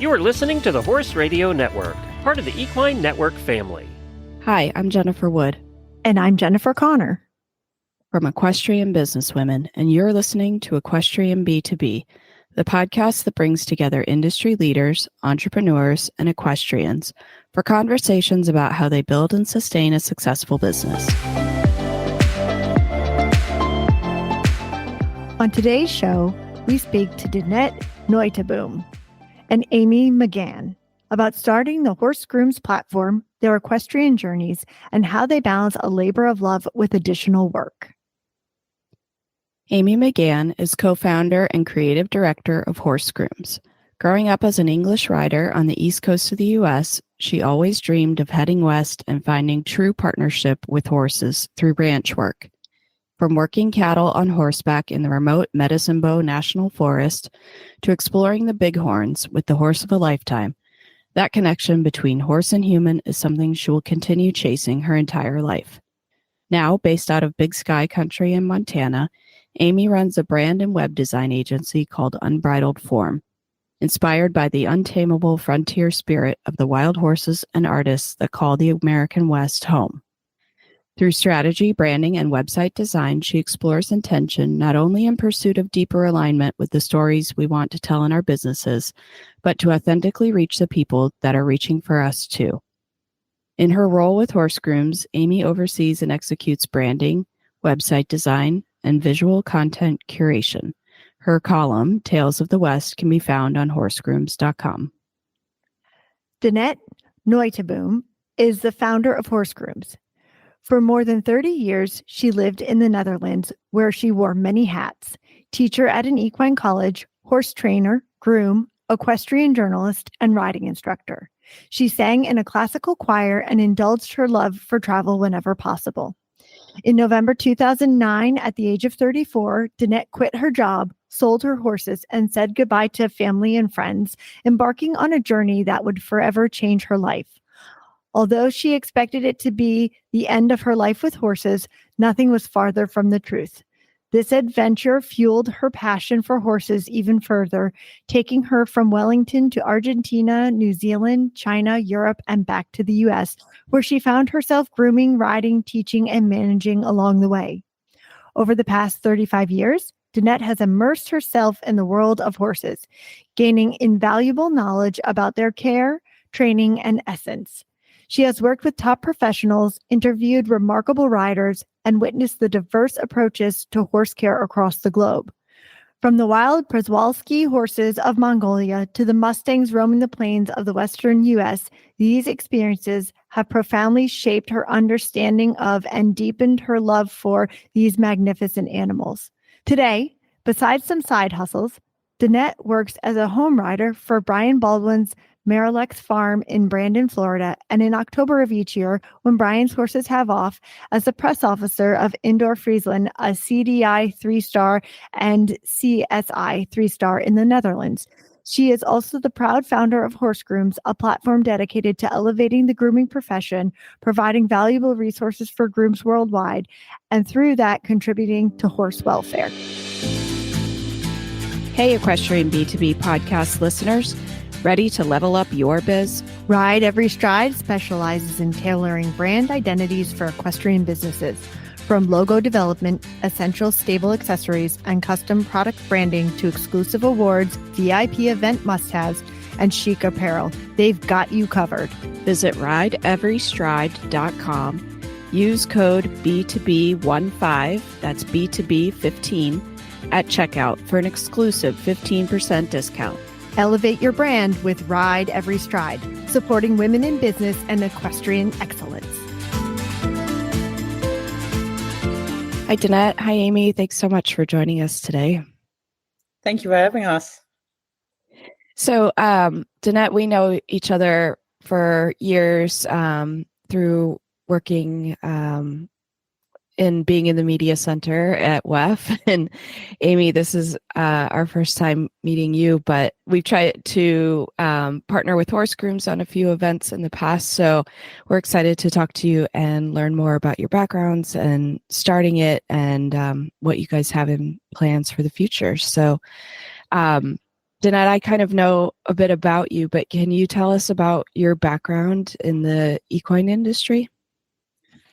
You are listening to the Horse Radio Network, part of the Equine Network family. Hi, I'm Jennifer Wood. And I'm Jennifer Connor. From Equestrian Businesswomen, and you're listening to Equestrian B2B, the podcast that brings together industry leaders, entrepreneurs, and equestrians for conversations about how they build and sustain a successful business. On today's show, we speak to Dinette Neuteboom and Amy McGann about starting the HorseGrooms platform, their equestrian journeys, and how they balance a labor of love with additional work. Amy McGann is co-founder and creative director of HorseGrooms. Growing up as an English rider on the East Coast of the U.S., she always dreamed of heading west and finding true partnership with horses through ranch work. From working cattle on horseback in the remote Medicine Bow National Forest to exploring the bighorns with the horse of a lifetime, that connection between horse and human is something she will continue chasing her entire life. Now, based out of Big Sky Country in Montana, Amy runs a brand and web design agency called Unbridled Form, inspired by the untamable frontier spirit of the wild horses and artists that call the American West home. Through strategy, branding, and website design, she explores intention not only in pursuit of deeper alignment with the stories we want to tell in our businesses, but to authentically reach the people that are reaching for us too. In her role with HorseGrooms, Amy oversees and executes branding, website design, and visual content curation. Her column, Tales of the West, can be found on horsegrooms.com. Dinette Neuteboom is the founder of HorseGrooms. For more than 30 years, she lived in the Netherlands, where she wore many hats: teacher at an equine college, horse trainer, groom, equestrian journalist, and riding instructor. She sang in a classical choir and indulged her love for travel whenever possible. In November 2009, at the age of 34, Dinette quit her job, sold her horses, and said goodbye to family and friends, embarking on a journey that would forever change her life. Although she expected it to be the end of her life with horses, nothing was farther from the truth. This adventure fueled her passion for horses even further, taking her from Wellington to Argentina, New Zealand, China, Europe, and back to the U.S., where she found herself grooming, riding, teaching, and managing along the way. Over the past 35 years, Dinette has immersed herself in the world of horses, gaining invaluable knowledge about their care, training, and essence. She has worked with top professionals, interviewed remarkable riders, and witnessed the diverse approaches to horse care across the globe. From the wild Przewalski horses of Mongolia to the Mustangs roaming the plains of the western U.S., these experiences have profoundly shaped her understanding of and deepened her love for these magnificent animals. Today, besides some side hustles, Dinette works as a home rider for Brian Baldwin's Marilex Farm in Brandon, Florida, and in October of each year, when Brian's horses have off, as the press officer of Indoor Friesland, a CDI 3-star and CSI 3-star in the Netherlands. She is also the proud founder of HorseGrooms, a platform dedicated to elevating the grooming profession, providing valuable resources for grooms worldwide, and through that, contributing to horse welfare. Hey, Equestrian B2B podcast listeners. Ready to level up your biz? Ride Every Stride specializes in tailoring brand identities for equestrian businesses. From logo development, essential stable accessories, and custom product branding to exclusive awards, VIP event must-haves, and chic apparel, they've got you covered. Visit rideeverystride.com. Use code B2B15, that's B2B15, at checkout for an exclusive 15% discount. Elevate your brand with Ride Every Stride, supporting women in business and equestrian excellence. Hi, Dinette. Hi, Amy. Thanks so much for joining us today. Thank you for having us. So, Dinette, we know each other for years through working in being in the media center at WEF. And Amy, this is our first time meeting you, but we've tried to partner with HorseGrooms on a few events in the past. So we're excited to talk to you and learn more about your backgrounds and starting it and what you guys have in plans for the future. So Dinette, I kind of know a bit about you, but can you tell us about your background in the equine industry?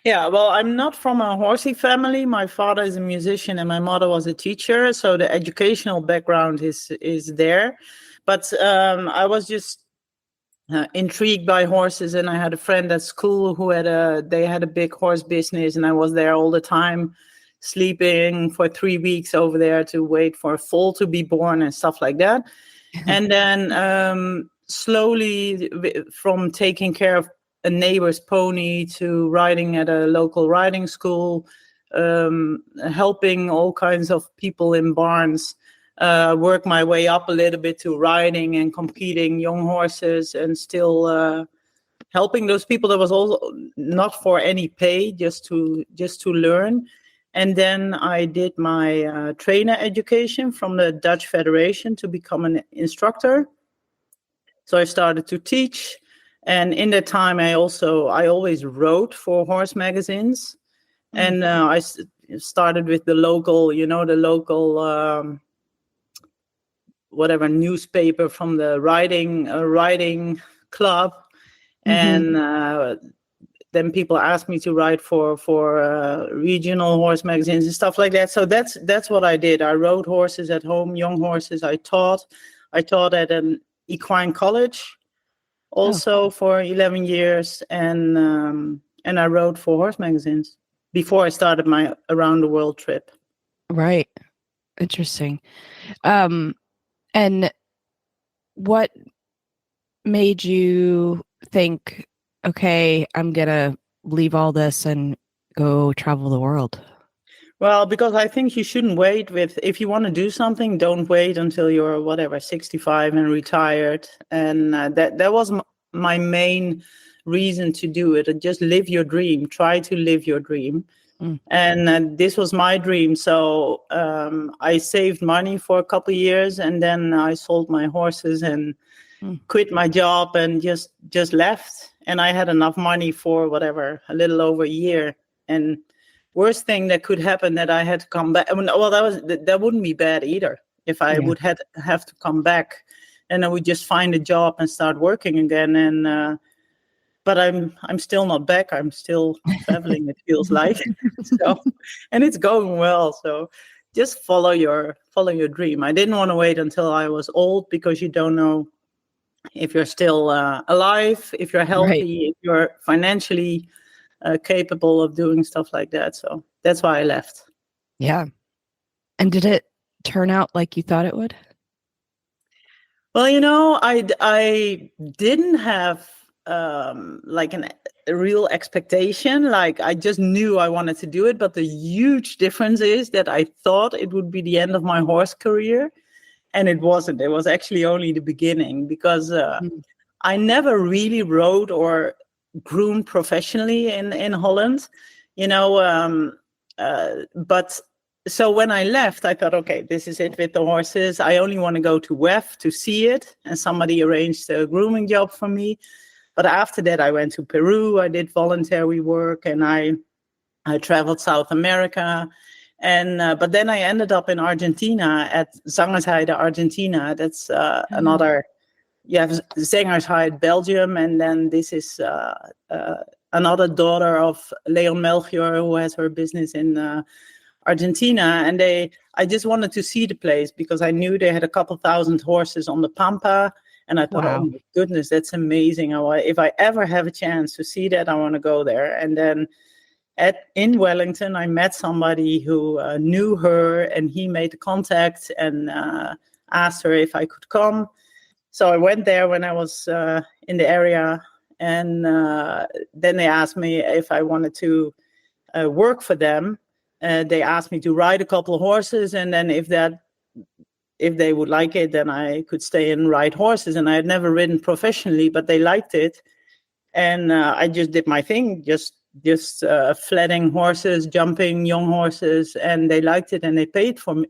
Yeah, well, I'm not from a horsey family. My father is a musician and my mother was a teacher, so the educational background is there. But I was just intrigued by horses, and I had a friend at school who they had a big horse business, and I was there all the time, sleeping for 3 weeks over there to wait for a foal to be born and stuff like that. And then slowly, from taking care of a neighbor's pony to riding at a local riding school, helping all kinds of people in barns, work my way up a little bit to riding and competing young horses, and still helping those people. That was also not for any pay, just to learn. And then I did my trainer education from the Dutch Federation to become an instructor. So I started to teach. And in that time, I always wrote for horse magazines. And I started with the local, whatever newspaper from the riding club. And then people asked me to write for regional horse magazines and stuff like that. So that's what I did. I rode horses at home, young horses. I taught at an equine college also for 11 years, and I wrote for horse magazines before I started my around the world trip. Right. Interesting. And what made you think, okay, I'm going to leave all this and go travel the world? Well, because I think you shouldn't wait if you want to do something, don't wait until you're 65 and retired. And that was my main reason to do it. Just live your dream, try to live your dream. And this was my dream. So I saved money for a couple of years, and then I sold my horses and quit my job and just left. And I had enough money for a little over a year. And worst thing that could happen that I had to come back. Well, that wouldn't be bad either if I would have to come back, and I would just find a job and start working again. And but I'm still not back. I'm still traveling. It feels like so, and it's going well. So just follow your dream. I didn't want to wait until I was old, because you don't know if you're still alive, if you're healthy, if you're financially capable of doing stuff like that. So that's why I left. Yeah. And did it turn out like you thought it would? Well, I didn't have a real expectation. Like, I just knew I wanted to do it. But the huge difference is that I thought it would be the end of my horse career. And it wasn't. It was actually only the beginning, because I never really rode or groomed professionally in Holland, but so when I left, I thought, okay, this is it with the horses. I only want to go to WEF to see it, and somebody arranged a grooming job for me. But after that, I went to Peru. I did voluntary work, and I traveled South America. And but then I ended up in Argentina, at Zangersheide, Argentina. That's another. You have Zangersheide, Belgium, and then this is another daughter of Leon Melchior, who has her business in Argentina. And I just wanted to see the place, because I knew they had a couple thousand horses on the Pampa. And I thought, oh my goodness, that's amazing. If I ever have a chance to see that, I want to go there. And then in Wellington, I met somebody who knew her, and he made the contact and asked her if I could come. So I went there when I was in the area, and then they asked me if I wanted to work for them. They asked me to ride a couple of horses, and then if they would like it, then I could stay and ride horses. And I had never ridden professionally, but they liked it, and I just did my thing, just flatting horses, jumping young horses, and they liked it, and they paid for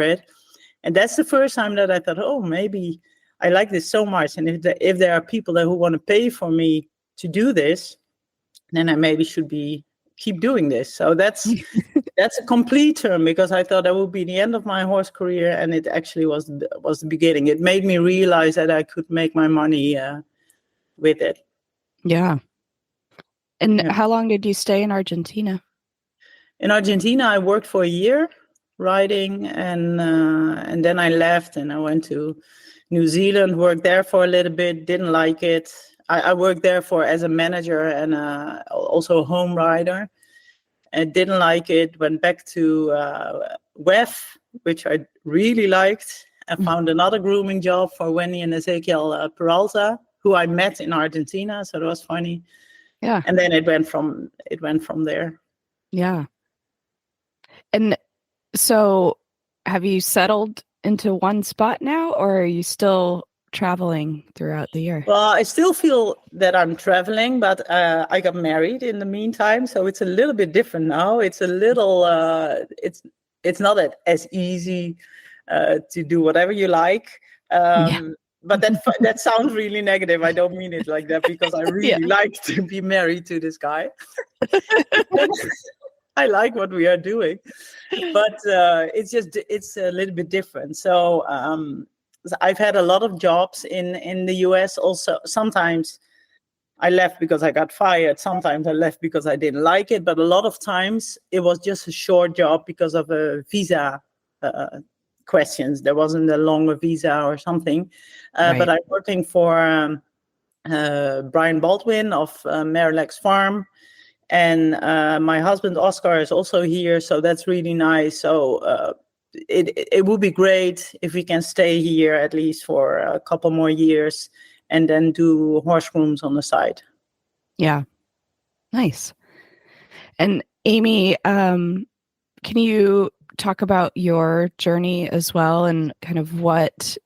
it. And that's the first time that I thought, oh, maybe I like this so much, and if there are people who want to pay for me to do this, then I maybe should be keep doing this. So that's a complete term, because I thought that would be the end of my horse career, and it actually was the beginning. It made me realize that I could make my money with it. Yeah. And Yeah. how long did you stay in Argentina? In Argentina, I worked for a year riding, and then I left and I went to New Zealand, worked there for a little bit, didn't like it. I worked there as a manager and also a home rider, and didn't like it. Went back to WEF, which I really liked. I found another grooming job for Wendy and Ezekiel Peralta, who I met in Argentina. So it was funny. Yeah. And then it went from there. Yeah. And so have you settled into one spot now, or are you still traveling throughout the year? Well, I still feel that I'm traveling, but I got married in the meantime, so it's a little bit different now. It's a little, it's not as easy to do whatever you like. But that sounds really negative. I don't mean it like that, because I really like to be married to this guy. I like what we are doing, but it's a little bit different. So I've had a lot of jobs in the US. Also, sometimes I left because I got fired. Sometimes I left because I didn't like it. But a lot of times it was just a short job because of a visa questions. There wasn't a longer visa or something. Right. But I'm working for Brian Baldwin of Marillax Farm. And my husband Oscar is also here, so that's really nice. So it would be great if we can stay here at least for a couple more years, and then do HorseGrooms on the side. Yeah, nice. And Amy, can you talk about your journey as well, and kind of what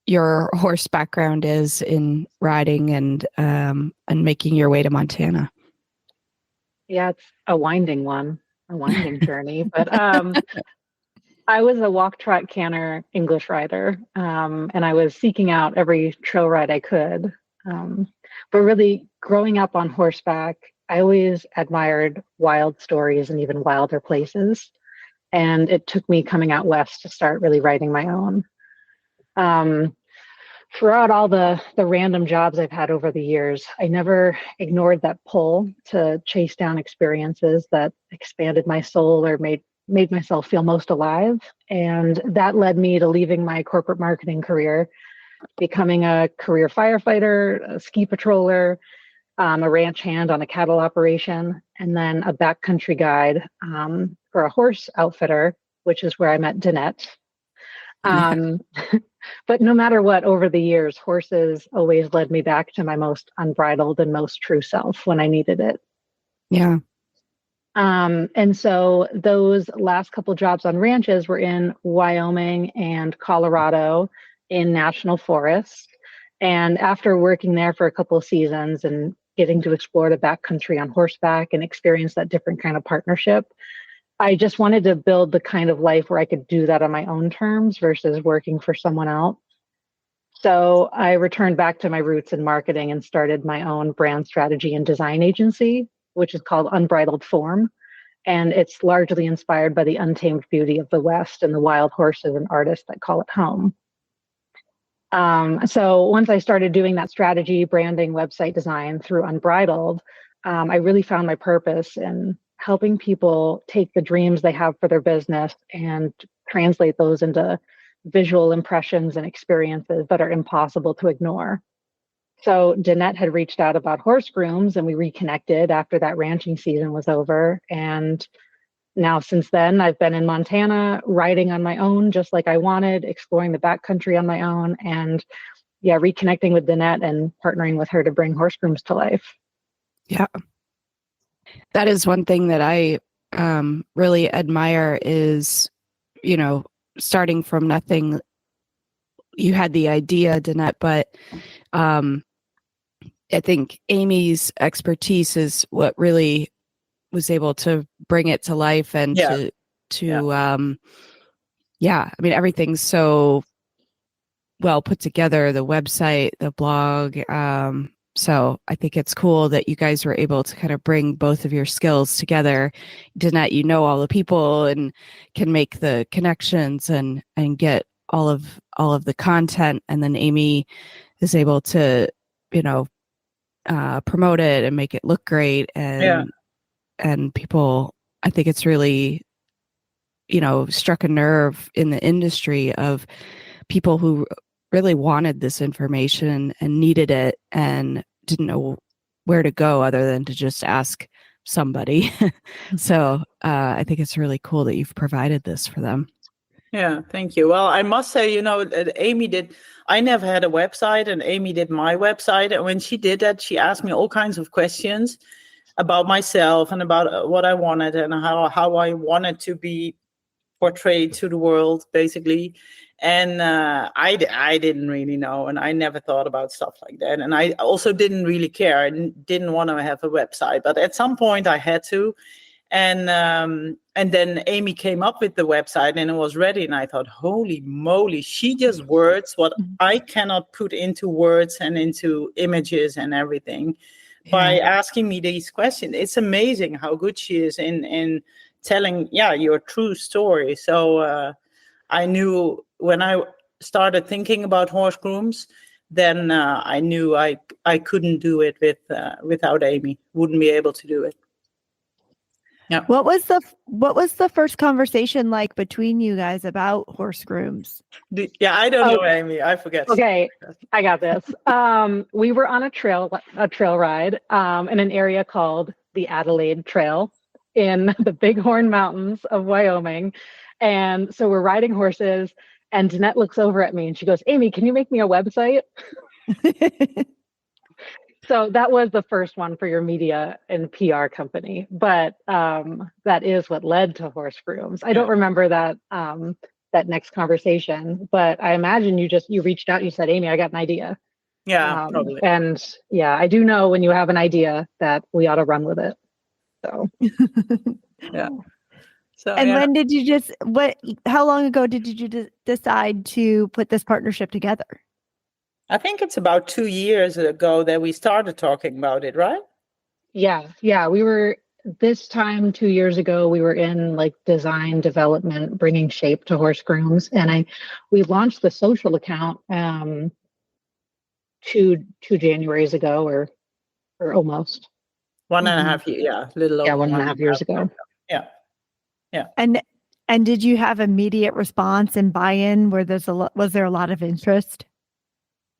your horse background is in riding and making your way to Montana? Yeah, it's a winding journey. But I was a walk, trot, canter English rider, and I was seeking out every trail ride I could. But really, growing up on horseback, I always admired wild stories and even wilder places. And it took me coming out west to start really writing my own. Throughout all the random jobs I've had over the years, I never ignored that pull to chase down experiences that expanded my soul or made myself feel most alive. And that led me to leaving my corporate marketing career, becoming a career firefighter, a ski patroller, a ranch hand on a cattle operation, and then a backcountry guide for a horse outfitter, which is where I met Dinette. But no matter what, over the years, horses always led me back to my most unbridled and most true self when I needed it. Yeah. And so those last couple jobs on ranches were in Wyoming and Colorado in national forests. And after working there for a couple of seasons and getting to explore the backcountry on horseback and experience that different kind of partnership, I just wanted to build the kind of life where I could do that on my own terms versus working for someone else. So I returned back to my roots in marketing and started my own brand strategy and design agency, which is called Unbridled Form. And it's largely inspired by the untamed beauty of the West and the wild horses and artists that call it home. So once I started doing that strategy, branding, website design through Unbridled, I really found my purpose in helping people take the dreams they have for their business and translate those into visual impressions and experiences that are impossible to ignore. So Dinette had reached out about HorseGrooms, and we reconnected after that ranching season was over. And now since then, I've been in Montana riding on my own, just like I wanted, exploring the backcountry on my own, and reconnecting with Dinette and partnering with her to bring HorseGrooms to life. Yeah. That is one thing that I really admire is, starting from nothing. You had the idea, Dinette, but I think Amy's expertise is what really was able to bring it to life and I mean, everything's so well put together, the website, the blog, So I think it's cool that you guys were able to kind of bring both of your skills together. Dinette, you know all the people and can make the connections and get all of the content, and then Amy is able to, promote it and make it look great, and people. I think it's really, struck a nerve in the industry of people who really wanted this information and needed it and didn't know where to go other than to just ask somebody. So I think it's really cool that you've provided this for them. Yeah, thank you. Well, I must say, I never had a website, and Amy did my website. And when she did that, she asked me all kinds of questions about myself and about what I wanted and how I wanted to be portrayed to the world, basically. And I didn't really know, and I never thought about stuff like that. And I also didn't really care. I didn't want to have a website, but at some point I had to. And then Amy came up with the website, and it was ready. And I thought, holy moly, she just words what I cannot put into words and into images and everything by asking me these questions. It's amazing how good she is in telling, your true story. So I knew when I started thinking about HorseGrooms, then I knew I couldn't do it without Amy. Wouldn't be able to do it. Yeah. What was the first conversation like between you guys about HorseGrooms? I don't know, Amy. I forget. Okay, I got this. We were on a trail ride in an area called the Adelaide Trail in the Bighorn Mountains of Wyoming. And so we're riding horses, and Dinette looks over at me and she goes, "Amy, can you make me a website?" So that was the first one for your media and PR company, but that is what led to HorseGrooms. I don't remember that that next conversation, but I imagine you reached out, you said, "Amy, I got an idea." Yeah, probably. And I do know when you have an idea that we ought to run with it. So yeah. So, and when did you how long ago did you decide to put this partnership together? I think it's about 2 years ago that we started talking about it, right? Yeah. We were this time 2 years ago. We were in like design development, bringing shape to HorseGrooms, and we launched the social account 2 Januaries ago, or almost 1.5 years. Yeah, a little over 1.5 years ago. Yeah. And did you have immediate response and buy-in? Was there a lot of interest?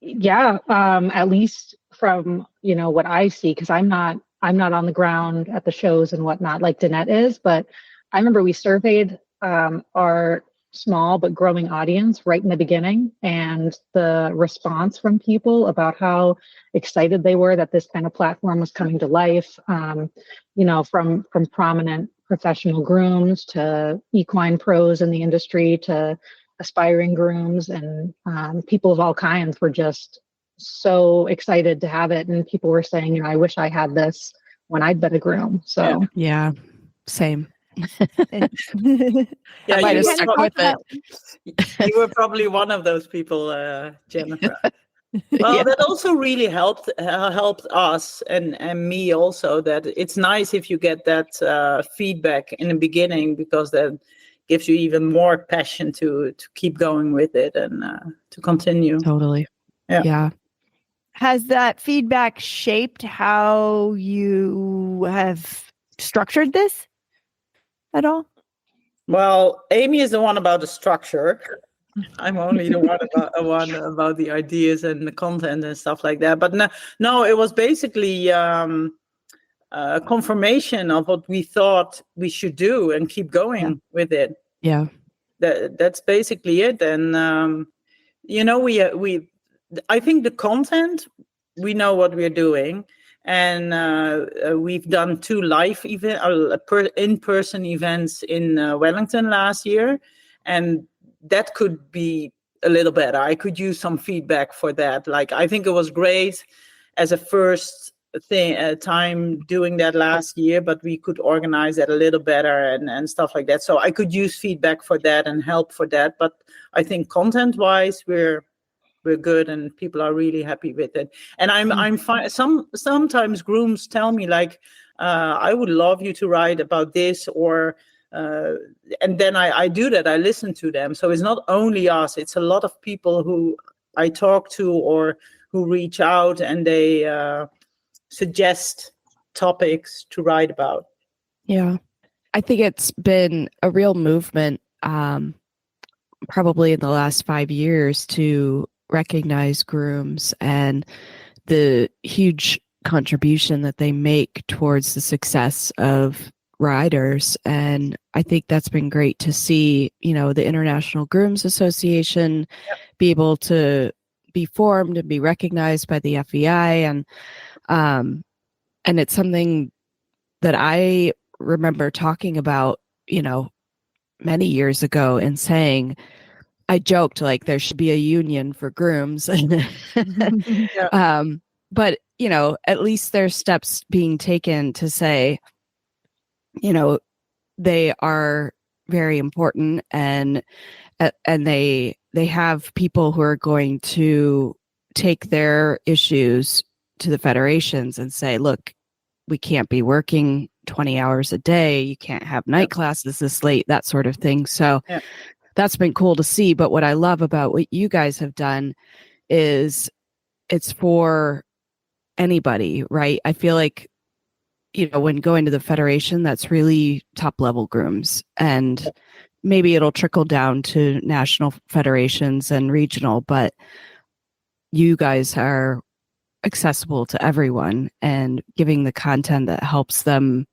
Yeah, at least from what I see, because I'm not on the ground at the shows and whatnot like Dinette is, but I remember we surveyed our small but growing audience right in the beginning, and the response from people about how excited they were that this kind of platform was coming to life, from prominent professional grooms to equine pros in the industry to aspiring grooms, and people of all kinds were just so excited to have it. And people were saying, I wish I had this when I'd been a groom. So yeah, same. Yeah, might have stuck with it. You were probably one of those people, Jennifer. Well, that also really helped us and me also, that it's nice if you get that feedback in the beginning, because that gives you even more passion to keep going with it and to continue. Totally. Yeah. Has that feedback shaped how you have structured this at all? Well, Amy is the one about the structure. I'm only the one about the ideas and the content and stuff like that. But no, it was basically a confirmation of what we thought we should do and keep going with it. Yeah, that's basically it. And I think the content, we know what we're doing, and we've done 2 live in-person events in Wellington last year, and that could be a little better. I could use some feedback for that. Like, I think it was great as a first time doing that last year, but we could organize that a little better and stuff like that. So I could use feedback for that and help for that. But I think content-wise, we're we're good and people are really happy with it. And I'm fine. Sometimes grooms tell me like, I would love you to write about this, or and then I do that. I listen to them. So it's not only us, it's a lot of people who I talk to or who reach out, and they suggest topics to write about. Yeah. I think it's been a real movement, probably in the last 5 years, to recognize grooms and the huge contribution that they make towards the success of riders. And I think that's been great to see, the International Grooms Association be able to be formed and be recognized by the FEI. And it's something that I remember talking about, many years ago, and saying, I joked like there should be a union for grooms. But, at least there's steps being taken to say, they are very important, and they have people who are going to take their issues to the federations and say, look, we can't be working 20 hours a day. You can't have night classes this late, that sort of thing. So that's been cool to see. But what I love about what you guys have done is it's for anybody, right? I feel like, when going to the federation, that's really top level grooms, and maybe it'll trickle down to national federations and regional, but you guys are accessible to everyone and giving the content that helps them,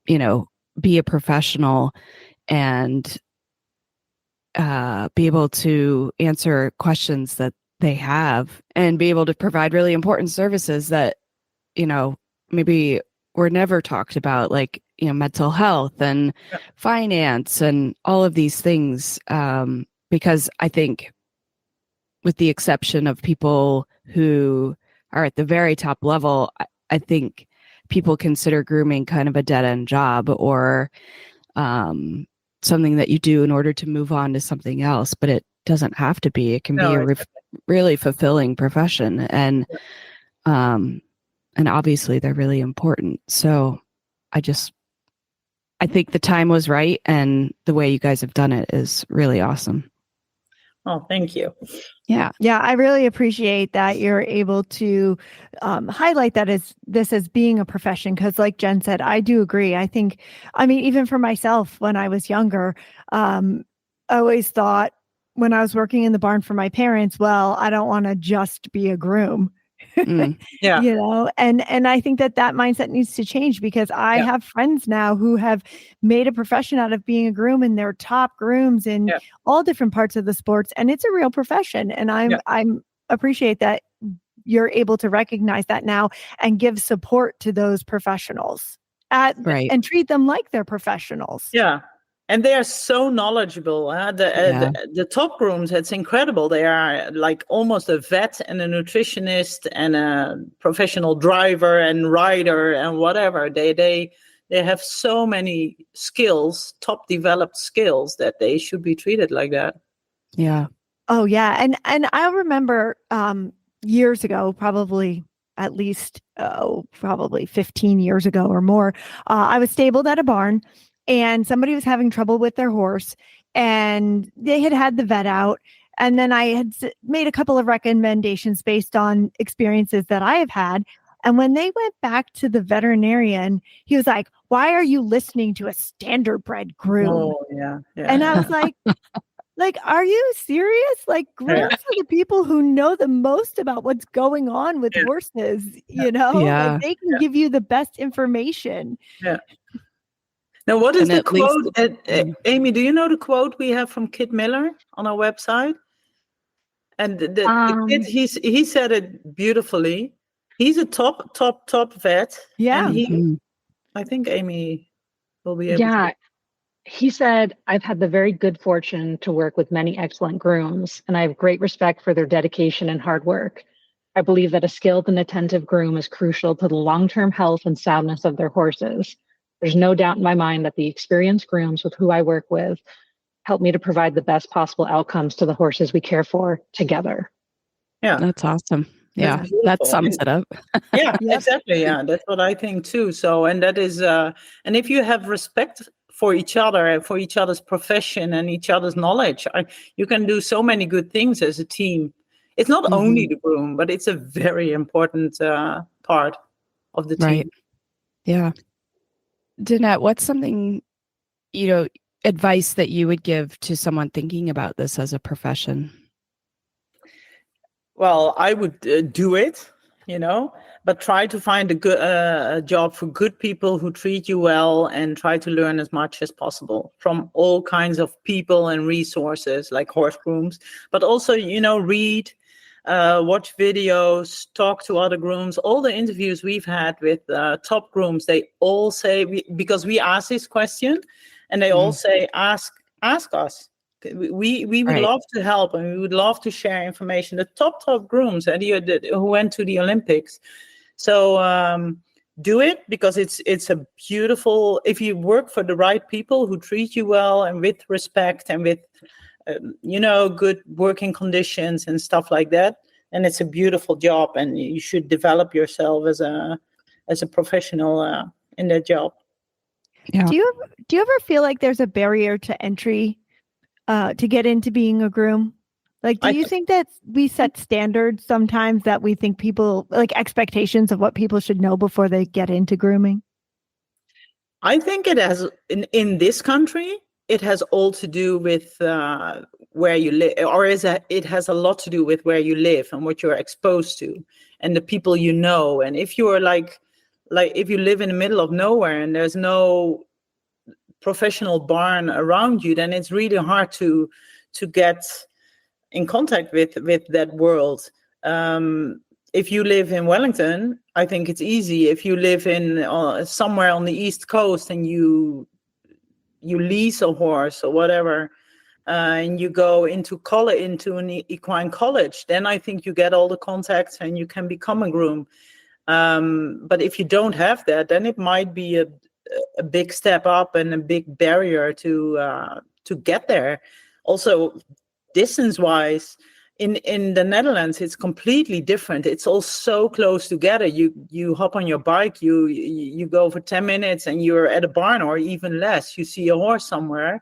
be a professional and be able to answer questions that they have, and be able to provide really important services that, maybe were never talked about, like, mental health and finance and all of these things. Because I think, with the exception of people who are at the very top level, I think people consider grooming kind of a dead-end job, or something that you do in order to move on to something else. But it doesn't have to be. It can be a really fulfilling profession, and obviously they're really important. So I think the time was right, and the way you guys have done it is really awesome. Oh, thank you. Yeah. I really appreciate that you're able to highlight that as being a profession. Because like Jen said, I do agree. Even for myself, when I was younger, I always thought, when I was working in the barn for my parents, well, I don't want to just be a groom. And I think that mindset needs to change, because I have friends now who have made a profession out of being a groom, and they're top grooms in all different parts of the sports, and it's a real profession. And I'm appreciate that you're able to recognize that now and give support to those professionals and treat them like they're professionals. Yeah. And they are so knowledgeable. The top grooms, it's incredible. They are like almost a vet and a nutritionist and a professional driver and rider and whatever. They have so many skills, top developed skills, that they should be treated like that. Yeah. Oh, yeah. And I remember years ago, probably 15 years ago or more, I was stabled at a barn. And somebody was having trouble with their horse, and they had the vet out. And then I had made a couple of recommendations based on experiences that I have had. And when they went back to the veterinarian, he was like, "Why are you listening to a standard-bred groom?" Oh, yeah. And I was like, are you serious? Like, grooms are the people who know the most about what's going on with horses, Like, they can give you the best information. Yeah. Now, what is the quote? Amy, do you know the quote we have from Kit Miller on our website? And the kid, he said it beautifully. He's a top vet. Yeah. And I think Amy will be able to. Yeah. He said, "I've had the very good fortune to work with many excellent grooms, and I have great respect for their dedication and hard work. I believe that a skilled and attentive groom is crucial to the long-term health and soundness of their horses. There's no doubt in my mind that the experienced grooms with who I work with help me to provide the best possible outcomes to the horses we care for together." Yeah. That's awesome. That's Yeah, that beautiful. sums it up. Yeah, Yep. exactly. Yeah, that's what I think too. So, and that is, and if you have respect for each other and for each other's profession and each other's knowledge, you can do so many good things as a team. It's not only the groom, but it's a very important part of the Right. team. Yeah. Dinette, what's something, advice that you would give to someone thinking about this as a profession? Well, I would do it, but try to find a job for good people who treat you well, and try to learn as much as possible from all kinds of people and resources like HorseGrooms, but also, read, watch videos, talk to other grooms. All the interviews we've had with top grooms, they all say, because we ask this question, and they all say, ask us. We would Right. love to help, and we would love to share information. The top grooms who went to the Olympics. So do it, because it's a beautiful, if you work for the right people who treat you well and with respect and with good working conditions and stuff like that, and it's a beautiful job, and you should develop yourself as a professional in that job. Yeah. Do you ever feel like there's a barrier to entry to get into being a groom? Like, do you think that we set standards sometimes that we think people, like, expectations of what people should know before they get into grooming? I think it has, in this country, it has all to do with where you live, or it has a lot to do with where you live and what you're exposed to and the people you know. And if you're like if you live in the middle of nowhere and there's no professional barn around you, then it's really hard to get in contact with that world. If you live in Wellington, I think it's easy. If you live in somewhere on the East Coast and you lease a horse or whatever, and you go into an equine college, then I think you get all the contacts and you can become a groom. But if you don't have that, then it might be a big step up and a big barrier to get there. Also, distance-wise, in the Netherlands, it's completely different. It's all so close together. You hop on your bike, you go for 10 minutes and you're at a barn, or even less. You see a horse somewhere.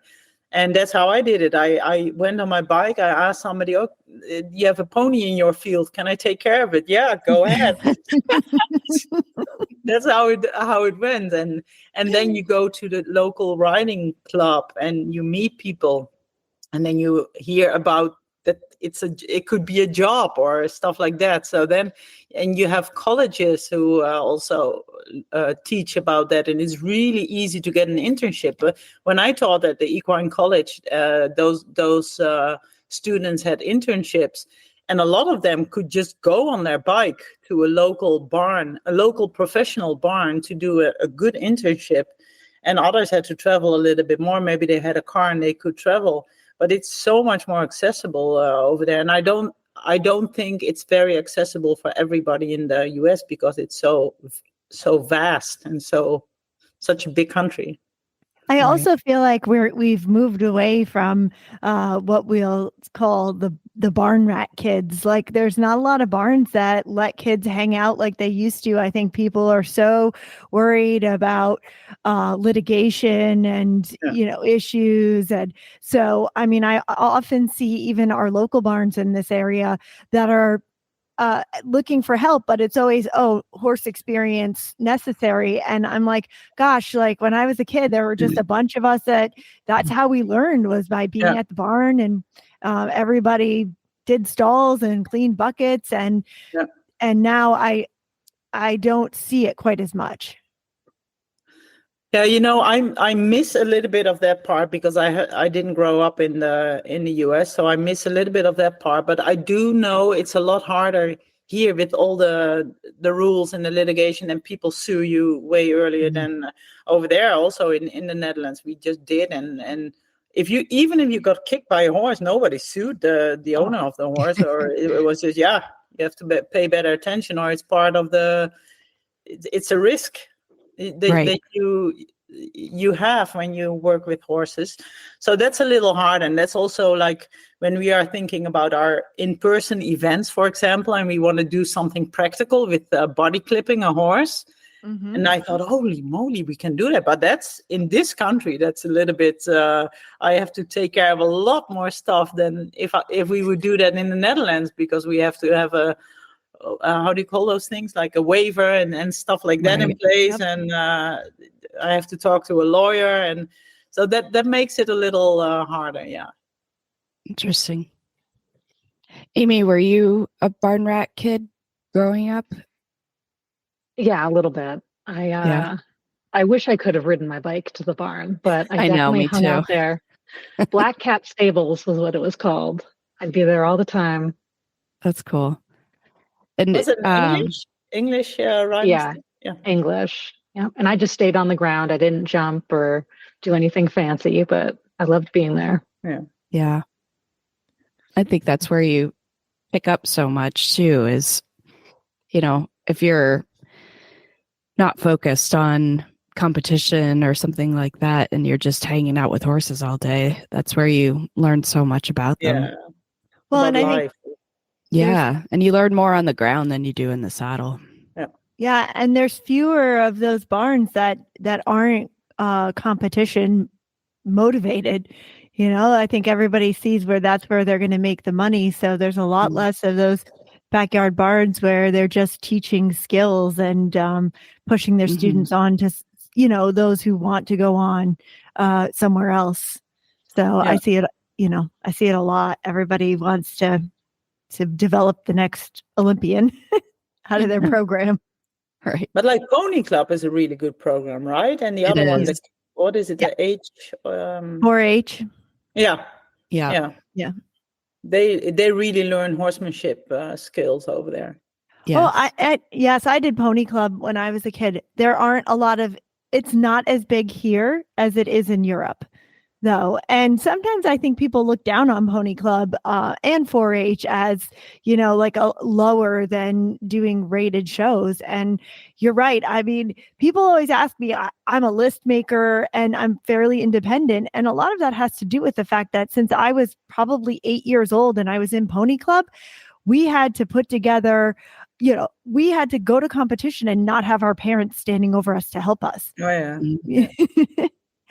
And that's how I did it. I went on my bike. I asked somebody, "Oh, you have a pony in your field. Can I take care of it?" "Yeah, go ahead." That's how it went. And then you go to the local riding club and you meet people, and then you hear about that it could be a job or stuff like that. So then, and you have colleges who also teach about that, and it's really easy to get an internship. But when I taught at the equine college, those students had internships, and a lot of them could just go on their bike to a local barn, a local professional barn, to do a good internship, and others had to travel a little bit more. Maybe they had a car and they could travel. But it's so much more accessible over there, and I don't think it's very accessible for everybody in the US, because it's so vast and such a big country. I also feel like we've moved away from what we'll call the barn rat kids. Like, there's not a lot of barns that let kids hang out like they used to. I think people are so worried about litigation and issues, and so I often see even our local barns in this area that are looking for help, but it's always, horse experience necessary. And I'm like, gosh, like when I was a kid, there were just a bunch of us that's how we learned, was by being at the barn, and everybody did stalls and cleaned buckets. And now I don't see it quite as much. Yeah, I miss a little bit of that part, because I didn't grow up in the US, so I miss a little bit of that part. But I do know it's a lot harder here with all the rules and the litigation, and people sue you way earlier than over there. Also in the Netherlands, we just did, and if you got kicked by a horse, nobody sued the owner of the horse, or it was just, you have to pay better attention, or it's part of it's a risk. That you have when you work with horses. So that's a little hard. And that's also like when we are thinking about our in-person events, for example, and we want to do something practical with body clipping a horse. Mhm. And I thought, holy moly, we can do that. But that's in this country, that's a little bit, I have to take care of a lot more stuff than if we would do that in the Netherlands, because we have to have how do you call those things? Like a waiver and stuff like that in Right. place. Yep. And I have to talk to a lawyer. And so that makes it a little harder. Yeah. Interesting. Amy, were you a barn rat kid growing up? Yeah, a little bit. I wish I could have ridden my bike to the barn, but I I know, definitely me hung too. out there. Black Cat Stables was what it was called. I'd be there all the time. That's cool. And Was it English riding? Yeah, Yeah. English. Yeah, and I just stayed on the ground. I didn't jump or do anything fancy, but I loved being there. yeah, I think that's where you pick up so much too, is, if you're not focused on competition or something like that, and you're just hanging out with horses all day, that's where you learn so much about them. Yeah. Well, About and I think life. Yeah. And you learn more on the ground than you do in the saddle. Yeah, and there's fewer of those barns that aren't competition motivated. I think everybody sees that's where they're going to make the money. So there's a lot less of those backyard barns where they're just teaching skills and pushing their students on to, those who want to go on somewhere else. So I see it, I see it a lot. Everybody wants to develop the next Olympian out of their program. Right. But like Pony Club is a really good program, right? And the other one, what is it? Yeah. The H? 4-H. Yeah. Yeah. Yeah. They really learn horsemanship skills over there. Yes. Oh, yes, I did Pony Club when I was a kid. There aren't a lot of. It's not as big here as it is in Europe, though. And sometimes I think people look down on Pony Club and 4-H as, like a lower than doing rated shows. And you're right. I mean, people always ask me, I'm a list maker and I'm fairly independent. And a lot of that has to do with the fact that since I was probably 8 years old and I was in Pony Club, we had to put together, we had to go to competition and not have our parents standing over us to help us. Oh, yeah.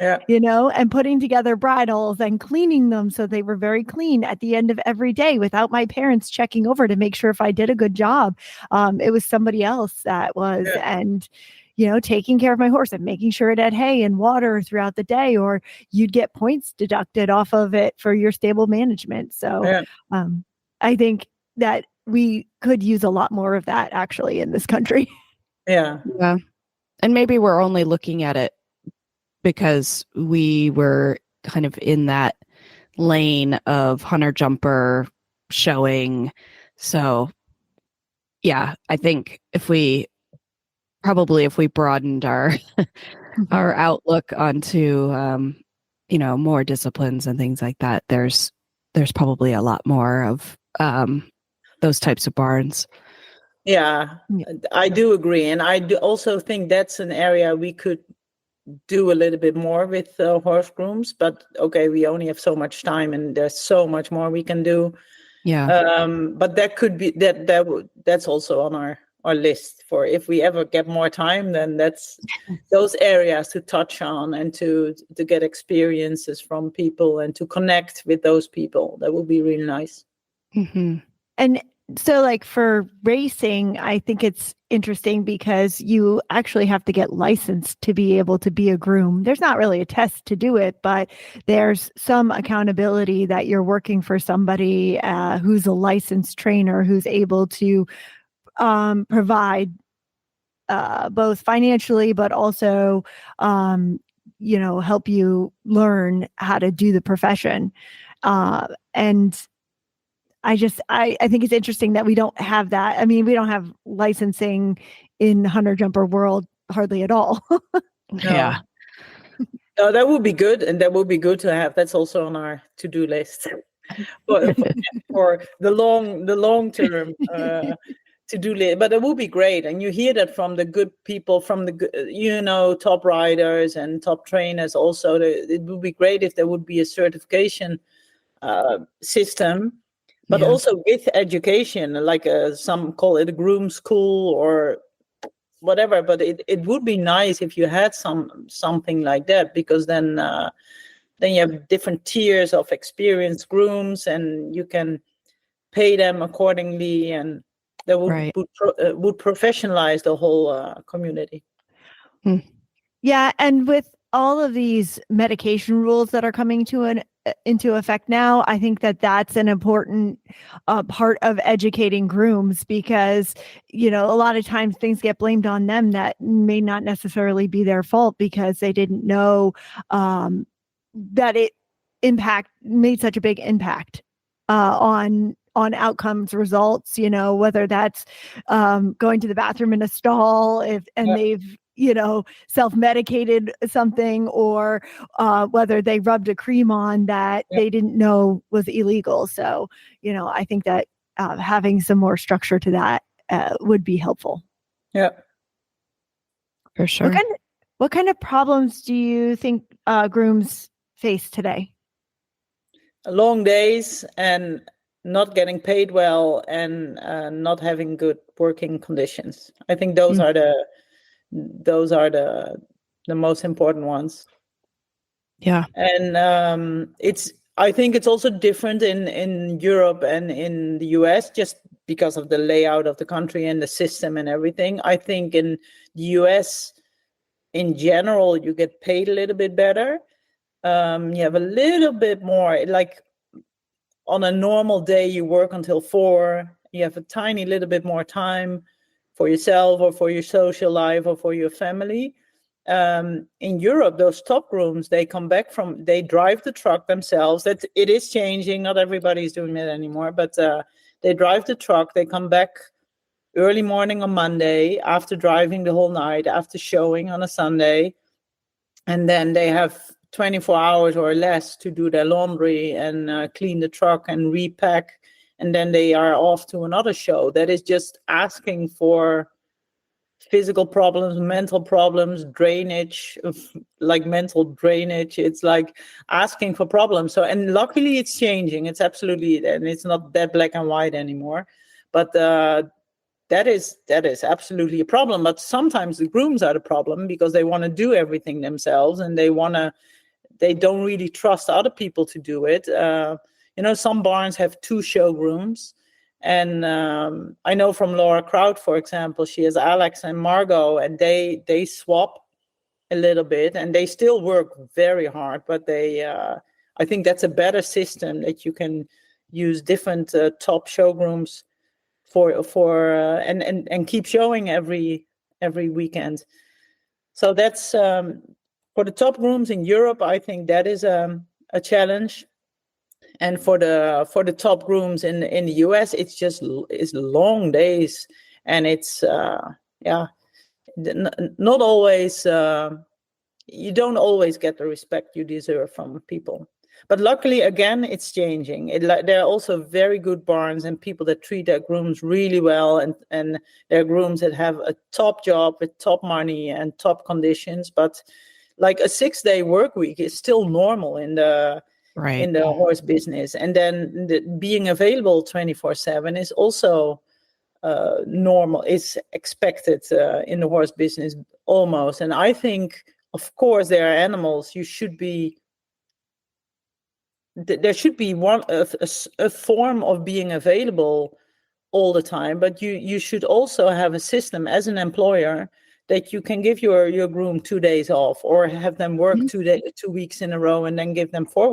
Yeah. And putting together bridles and cleaning them so they were very clean at the end of every day without my parents checking over to make sure if I did a good job. It was somebody else that was, and, taking care of my horse and making sure it had hay and water throughout the day, or you'd get points deducted off of it for your stable management. So I think that we could use a lot more of that actually in this country. Yeah. And maybe we're only looking at it because we were kind of in that lane of hunter jumper showing. So yeah, I think if we broadened our our outlook onto more disciplines and things like that, there's probably a lot more of those types of barns. Yeah, I do agree. And I do also think that's an area we could do a little bit more with HorseGrooms, but okay, we only have so much time and there's so much more we can do. Yeah. But that could be that's also on our list for if we ever get more time, then that's those areas to touch on and to get experiences from people and to connect with those people. That would be really nice. Mm-hmm. And so like for racing, I think it's interesting because you actually have to get licensed to be able to be a groom. There's not really a test to do it, but there's some accountability that you're working for somebody who's a licensed trainer who's able to provide both financially, but also, help you learn how to do the profession. And I think it's interesting that we don't have that. I mean, we don't have licensing in hunter jumper world hardly at all. Yeah. No, that would be good. And that would be good to have. That's also on our to-do list. But for the long term, to do but it would be great, and you hear that from the good people, from the top riders and top trainers also. It would be great if there would be a certification system, but also with education, like some call it a groom school or whatever. But it would be nice if you had something like that, because then you have different tiers of experienced grooms, and you can pay them accordingly, and that would professionalize the whole community. Yeah, and with all of these medication rules that are coming into effect now, I think that that's an important part of educating grooms, because a lot of times things get blamed on them that may not necessarily be their fault, because they didn't know that it made such a big impact on outcomes, results, whether that's going to the bathroom in a stall they've self-medicated something, or whether they rubbed a cream on that they didn't know was illegal. So, I think that having some more structure to that would be helpful. Yeah, for sure. What kind of problems do you think grooms face today? Long days and not getting paid well, and not having good working conditions. I think those are the most important ones. Yeah. And I think it's also different in Europe and in the US, just because of the layout of the country and the system and everything. I think in the US, in general, you get paid a little bit better. You have a little bit more, like on a normal day, you work until 4. You have a tiny little bit more time for yourself or for your social life or for your family. In Europe, those top grooms, they drive the truck themselves. That it is changing. Not everybody's doing that anymore, but they drive the truck. They come back early morning on Monday after driving the whole night, after showing on a Sunday. And then they have 24 hours or less to do their laundry and clean the truck and repack. And then they are off to another show. That is just asking for physical problems, mental problems, drainage, like mental drainage. It's like asking for problems. So, and luckily it's changing. It's absolutely, and it's not that black and white anymore. But that is absolutely a problem. But sometimes the grooms are the problem, because they want to do everything themselves, and they don't really trust other people to do it. Some barns have 2 show grooms. And I know from Laura Kraut, for example, she has Alex and Margot, and they swap a little bit, and they still work very hard. But I think that's a better system, that you can use different top show grooms and keep showing every weekend. So that's for the top grooms in Europe. I think that is a challenge. And for the top grooms in the US, it's long days, and it's not always. You don't always get the respect you deserve from people. But luckily, again, it's changing. There are also very good barns and people that treat their grooms really well, and there are grooms that have a top job with top money and top conditions. But like a 6-day work week is still normal in the horse business. And then being available 24/7 is also normal. It's expected in the horse business almost. And I think, of course, there are animals there should be a form of being available all the time, but you should also have a system as an employer that you can give your groom 2 days off, or have them work 2 weeks in a row and then give them 4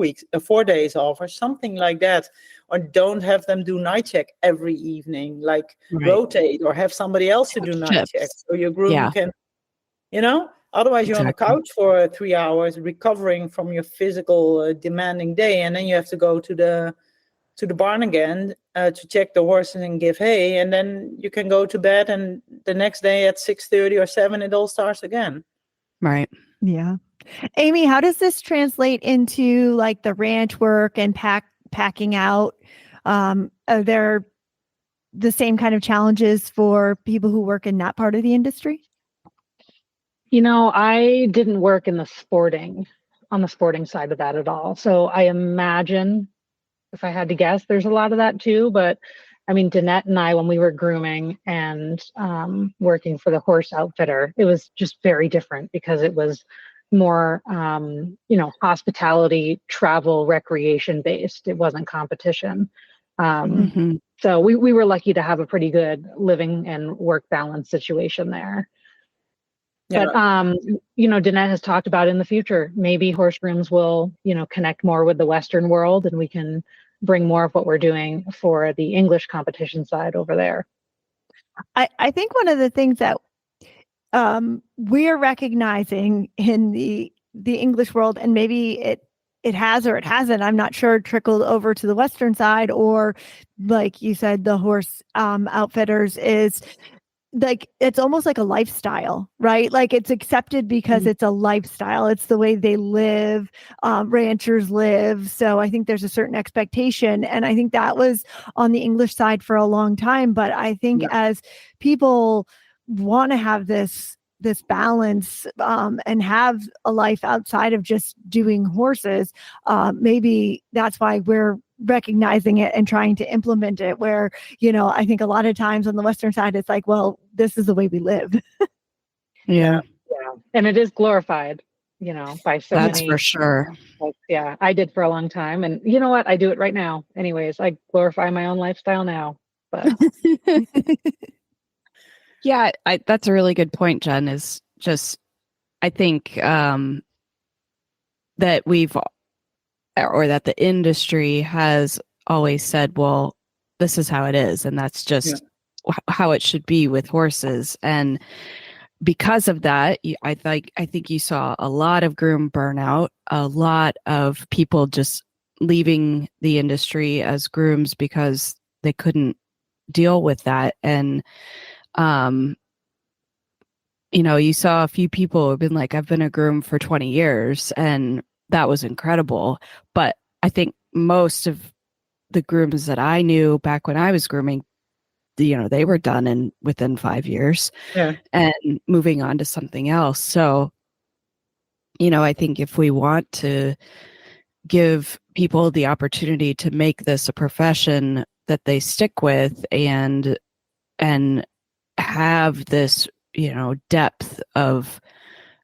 days off, or something like that. Or don't have them do night check every evening, like rotate, or have somebody else to do night check, so your groom can, otherwise you're on the couch for 3 hours recovering from your physical demanding day, and then you have to go to the barn again to check the horses and give hay, and then you can go to bed, and the next day at 6:30 or 7 it all starts again. Right. Yeah. Amy, how does this translate into like the ranch work and packing out? Are there the same kind of challenges for people who work in that part of the industry? I didn't work on the sporting side of that at all. So I imagine, if I had to guess, there's a lot of that too. But I mean, Dinette and I, when we were grooming and working for the horse outfitter, it was just very different because it was more, hospitality, travel, recreation based. It wasn't competition. So we were lucky to have a pretty good living and work balance situation there. Yeah. But, Dinette has talked about in the future, maybe HorseGrooms will, connect more with the Western world, and we can bring more of what we're doing for the English competition side over there. I think one of the things that we're recognizing in the English world, and maybe it has or it hasn't, I'm not sure, trickled over to the Western side, or like you said, the horse outfitters, is like it's almost like a lifestyle, right? Like it's accepted because it's a lifestyle. It's the way they live. Ranchers live. So I think there's a certain expectation. And I think that was on the English side for a long time. But I think as people want to have this balance and have a life outside of just doing horses, maybe that's why we're recognizing it and trying to implement it, where I think a lot of times on the Western side it's like, well, this is the way we live. Yeah, and it is glorified by so that's many, for sure. I did for a long time, and you know what, I do it right now anyways. I glorify my own lifestyle now, but yeah, that's a really good point, Jen. Is just, I think that that the industry has always said, well, this is how it is, and that's just how it should be with horses. And because of that, I think you saw a lot of groom burnout, a lot of people just leaving the industry as grooms because they couldn't deal with that. And you saw a few people who have been like, I've been a groom for 20 years, and that was incredible. But I think most of the grooms that I knew back when I was grooming, they were done within 5 years and moving on to something else. So, I think if we want to give people the opportunity to make this a profession that they stick with and have this, depth of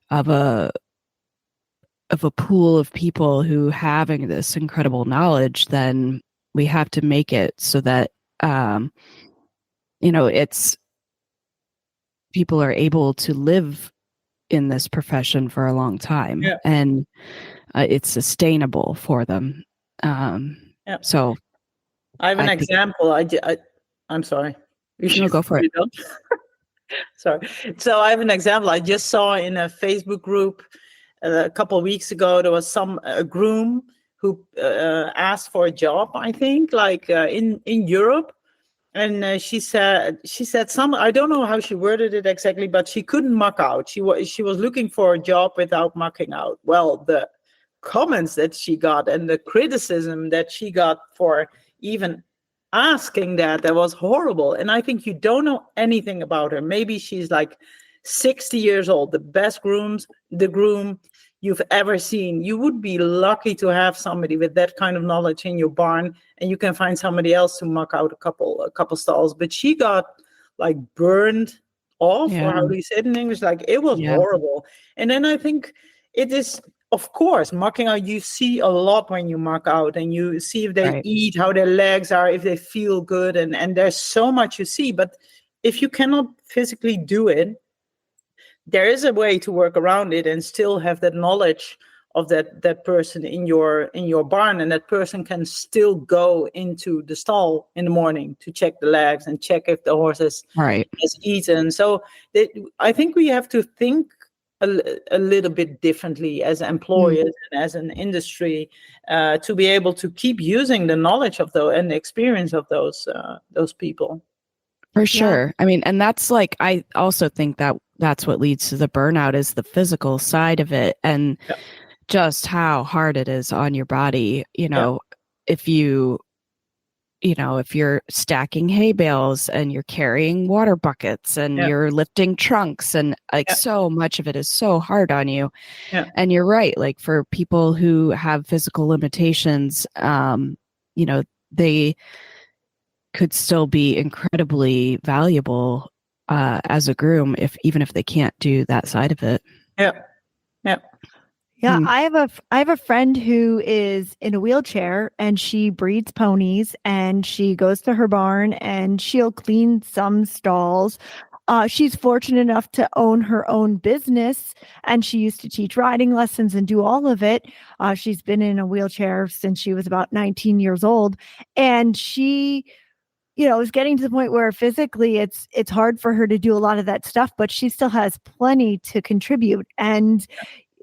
a pool of people who having this incredible knowledge, then we have to make it so that it's people are able to live in this profession for a long time, and it's sustainable for them. So I have an example. I'm sorry. No, go for it. Sorry. So I have an example. I just saw in a Facebook group a couple of weeks ago, there was a groom who asked for a job, I think, like in Europe. And she said some, I don't know how she worded it exactly, but she couldn't muck out. She was looking for a job without mucking out. Well, the comments that she got and the criticism that she got for even asking that was horrible. And I think you don't know anything about her. Maybe she's like 60 years old, the best groom you've ever seen. You would be lucky to have somebody with that kind of knowledge in your barn, and you can find somebody else to muck out a couple stalls. But she got like burned off, or how do you say it in English? Like it was horrible. And then I think it is, of course, mucking out, you see a lot when you muck out, and you see if they eat, how their legs are, if they feel good, and there's so much you see. But if you cannot physically do it, there is a way to work around it and still have that knowledge of that person in your barn, and that person can still go into the stall in the morning to check the legs and check if the horse has eaten. So I think we have to think a little bit differently as employers and as an industry to be able to keep using the knowledge of and the experience of those people. For sure. I mean, and that's like, I also think that's what leads to the burnout, is the physical side of it, and just how hard it is on your body. If you if you're stacking hay bales and you're carrying water buckets and you're lifting trunks and so much of it is so hard on you. Yeah. And you're right. Like for people who have physical limitations, they could still be incredibly valuable as a groom, even if they can't do that side of it. Yeah. Yeah. Yeah, I have a friend who is in a wheelchair and she breeds ponies and she goes to her barn and she'll clean some stalls. She's fortunate enough to own her own business and she used to teach riding lessons and do all of it. She's been in a wheelchair since she was about 19 years old, and she is getting to the point where physically it's hard for her to do a lot of that stuff, but she still has plenty to contribute. And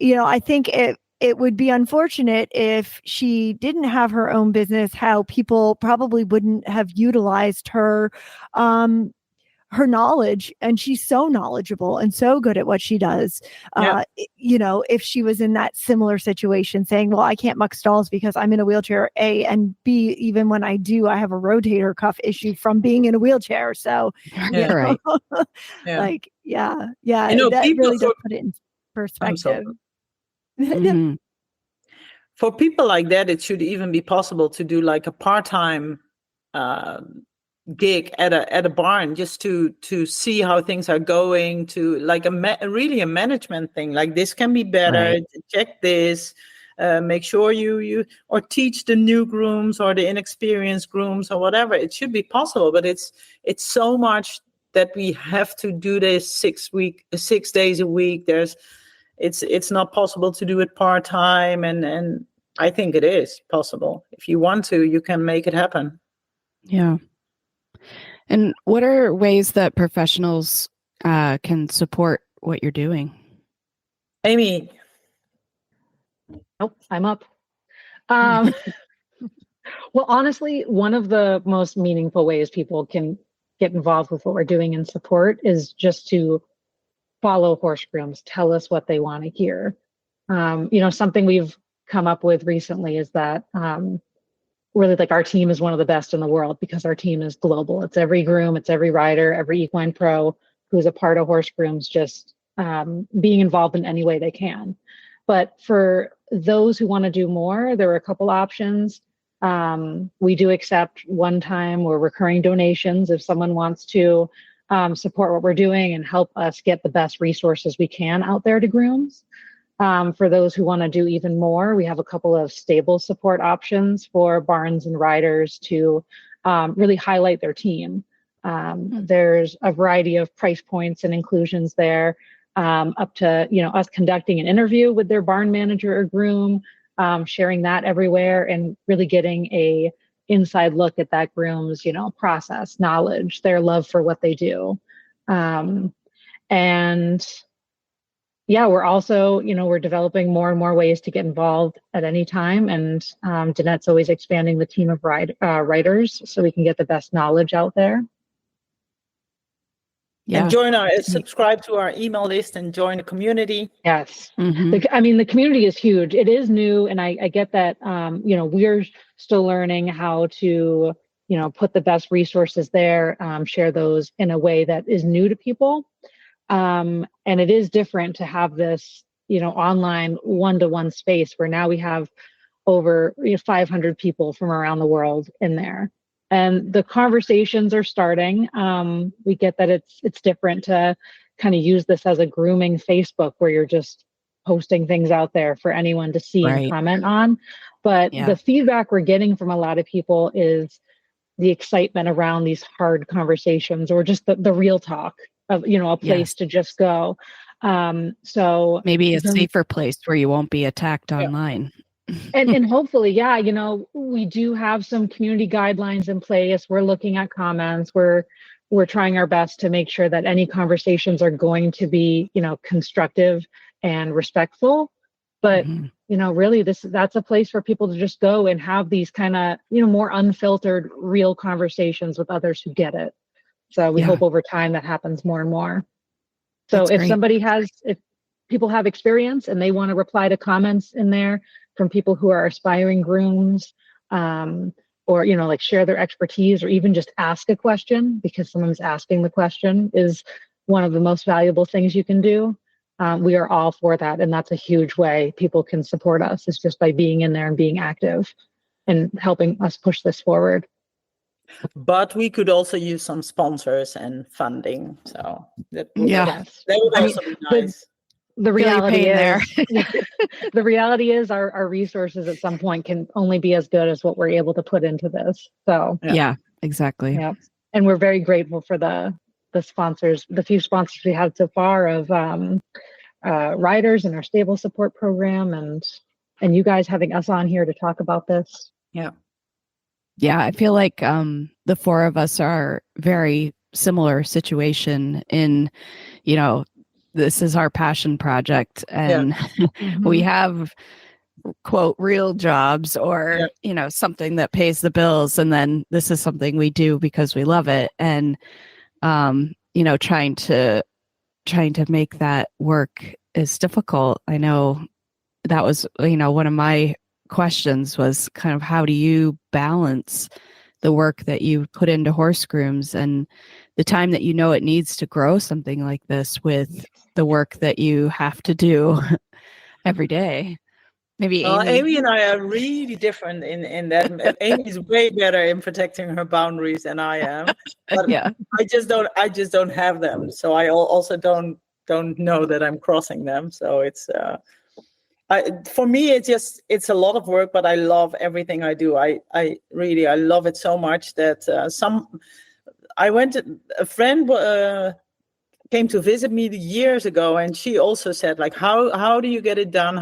I think it would be unfortunate if she didn't have her own business, how people probably wouldn't have utilized her knowledge. And she's so knowledgeable and so good at what she does. If she was in that similar situation saying, well, I can't muck stalls because I'm in a wheelchair, A, and B, even when I do, I have a rotator cuff issue from being in a wheelchair. So, right. that people really does put it in perspective. Mm-hmm. For people like that, it should even be possible to do like a part-time gig at a barn, just to see how things are going, to like really a management thing. Like, this can be better. Right. Check this. Make sure you or teach the new grooms or the inexperienced grooms or whatever. It should be possible, but it's so much that we have to do this 6 days a week. It's not possible to do it part-time, and I think it is possible. If you want to, you can make it happen. Yeah. And what are ways that professionals can support what you're doing? Amy? Nope, I'm up. Well, honestly, one of the most meaningful ways people can get involved with what we're doing in support is just to follow HorseGrooms, tell us what they want to hear. Something we've come up with recently is that really, like, our team is one of the best in the world because our team is global. It's every groom, it's every rider, every equine pro who's a part of HorseGrooms, just being involved in any way they can. But for those who want to do more, there are a couple options. We do accept one-time or recurring donations if someone wants to support what we're doing and help us get the best resources we can out there to grooms. For those who want to do even more, we have a couple of stable support options for barns and riders to really highlight their team. There's a variety of price points and inclusions there, up to us conducting an interview with their barn manager or groom, sharing that everywhere, and really getting a inside look at that groom's process, knowledge, their love for what they do. And yeah, we're also, we're developing more and more ways to get involved at any time. And Dinette's always expanding the team of writers so we can get the best knowledge out there. Yeah. And subscribe to our email list and join the community. Yes. Mm-hmm. The community is huge. It is new. And I get that, we're still learning how to, put the best resources there, share those in a way that is new to people. And it is different to have this, online one-to-one space where now we have over 500 people from around the world in there. And the conversations are starting. We get that it's different to kind of use this as a grooming Facebook where you're just posting things out there for anyone to see and comment on. But the feedback we're getting from a lot of people is the excitement around these hard conversations, or just the real talk of, a place to just go. So maybe a safer place where you won't be attacked online. And hopefully, we do have some community guidelines in place. We're looking at comments. We're trying our best to make sure that any conversations are going to be, constructive and respectful. But, really that's a place for people to just go and have these kind of, more unfiltered, real conversations with others who get it. So we hope over time that happens more and more. So if people have experience and they want to reply to comments in there from people who are aspiring grooms, or, like share their expertise, or even just ask a question, because someone's asking the question is one of the most valuable things you can do. We are all for that. And that's a huge way people can support us, is just by being in there and being active and helping us push this forward. But we could also use some sponsors and funding. So that would, Yes. that would also be nice. The reality is, the reality is our resources at some point can only be as good as what we're able to put into this. So yeah, exactly. Yeah. And we're very grateful for the sponsors, the few sponsors we had so far of riders in our stable support program, and you guys having us on here to talk about this. Yeah. Yeah, I feel like the four of us are very similar situation in, this is our passion project, and we have, quote, real jobs, or something that pays the bills, and then this is something we do because we love it, and trying to make that work is difficult. I know that was one of my questions was kind of, how do you balance the work that you put into HorseGrooms and the time that it needs to grow something like this with the work that you have to do every day? Maybe Amy and I are really different in that. Amy's way better in protecting her boundaries than I am. But I just don't have them. So I also don't know that I'm crossing them. So it's for me, it's a lot of work, but I love everything I do. I love it so much that a friend came to visit me years ago, and she also said, like, how do you get it done?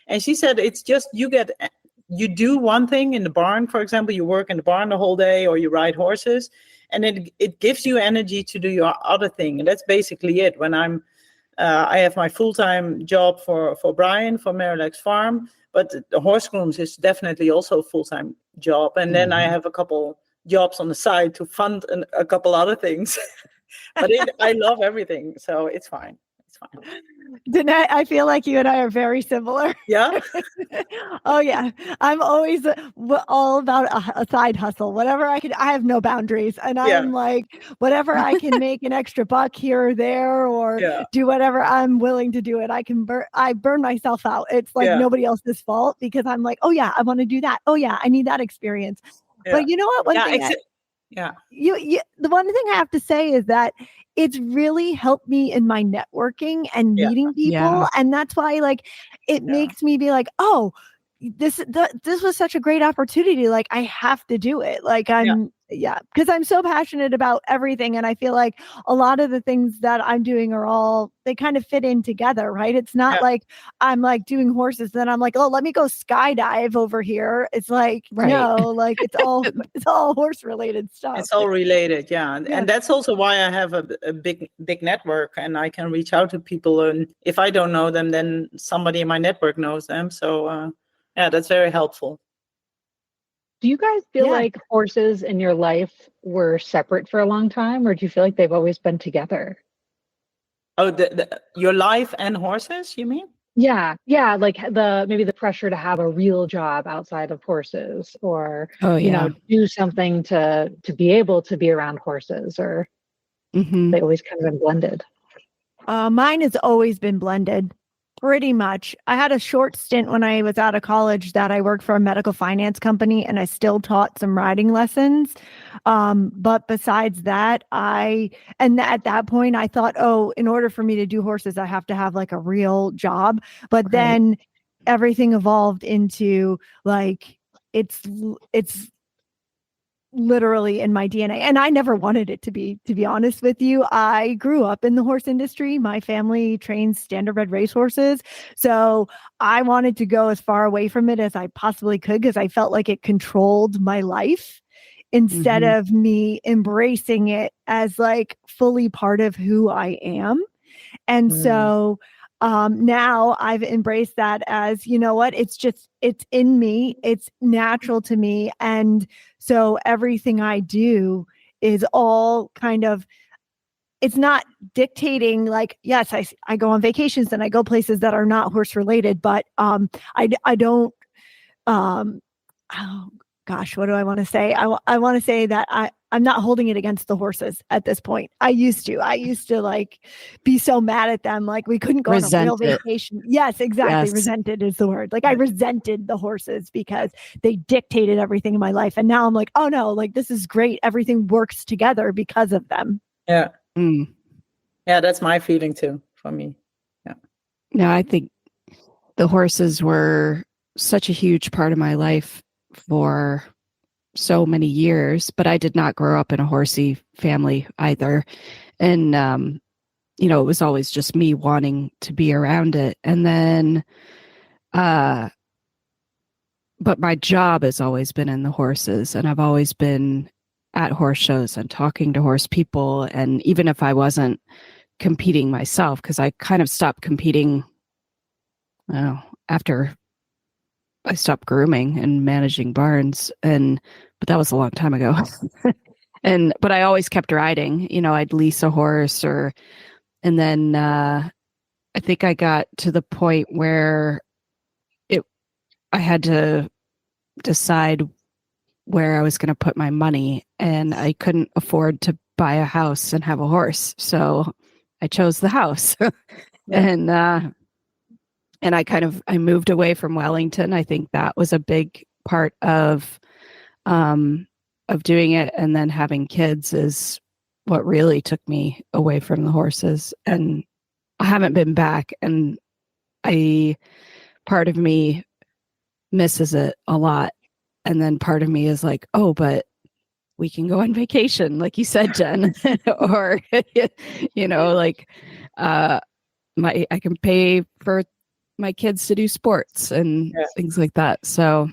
And she said, it's just, you do one thing in the barn, for example, you work in the barn the whole day, or you ride horses, and it gives you energy to do your other thing. And that's basically it. When I have my full-time job for Brian, for Marillax Farm, but the HorseGrooms is definitely also a full-time job. And then I have a couple jobs on the side to fund a couple other things. But I love everything, so it's fine. It's fine. Dinette, I feel like you and I are very similar. Yeah? Oh, yeah. I'm always all about a side hustle. Whatever I have no boundaries. And I'm like, whatever I can make an extra buck here or there, or do whatever I'm willing to do it. I burn myself out. It's like nobody else's fault, because I'm like, oh, yeah, I want to do that. Oh, yeah, I need that experience. Yeah. But you know what? The one thing I have to say is that it's really helped me in my networking and meeting people. Yeah. And that's why, like, it makes me be like, oh, this was such a great opportunity. Like, I have to do it. Like, because I'm so passionate about everything. And I feel like a lot of the things that I'm doing they kind of fit in together, right? It's not like I'm like doing horses, then I'm like, oh, let me go skydive over here. It's like, no, like it's all horse related stuff. It's all related. Yeah. And that's also why I have a big network, and I can reach out to people. And if I don't know them, then somebody in my network knows them. So that's very helpful. Do you guys feel like horses in your life were separate for a long time, or do you feel like they've always been together? Oh, your life and horses, you mean? Yeah. Like maybe the pressure to have a real job outside of horses, or do something to be able to be around horses, or they always kind of been blended. Mine has always been blended. Pretty much. I had a short stint when I was out of college that I worked for a medical finance company, and I still taught some riding lessons. But besides that, at that point I thought, oh, in order for me to do horses, I have to have like a real job. But then everything evolved into like, it's literally in my DNA. And I never wanted it to be honest with you. I grew up in the horse industry. My family trains standardbred racehorses. So I wanted to go as far away from it as I possibly could, because I felt like it controlled my life instead of me embracing it as like fully part of who I am. And so now I've embraced that as, you know what, it's in me, it's natural to me. And so everything I do is all kind of, it's not dictating, like, yes, I go on vacations and I go places that are not horse related, but I don't, gosh, what do I want to say? I want to say that I'm not holding it against the horses at this point. I used to like be so mad at them. Like we couldn't go on a real vacation. Yes, exactly. Yes. Resented is the word. Like I resented the horses because they dictated everything in my life. And now I'm like, oh no, like this is great. Everything works together because of them. Yeah. Mm. Yeah, that's my feeling too, for me. Yeah. No, I think the horses were such a huge part of my life for so many years, but I did not grow up in a horsey family either. And, it was always just me wanting to be around it. And then, but my job has always been in the horses, and I've always been at horse shows and talking to horse people. And even if I wasn't competing myself, because I kind of stopped competing after I stopped grooming and managing barns, but that was a long time ago. But I always kept riding. I'd lease a horse, and then I think I got to the point where I had to decide where I was going to put my money, and I couldn't afford to buy a house and have a horse, so I chose the house. Yeah. And I moved away from Wellington. I think that was a big part of doing it. And then having kids is what really took me away from the horses. And I haven't been back. And part of me misses it a lot. And then part of me is like, oh, but we can go on vacation, like you said, Jen, or, I can pay for my kids to do sports and things like that. So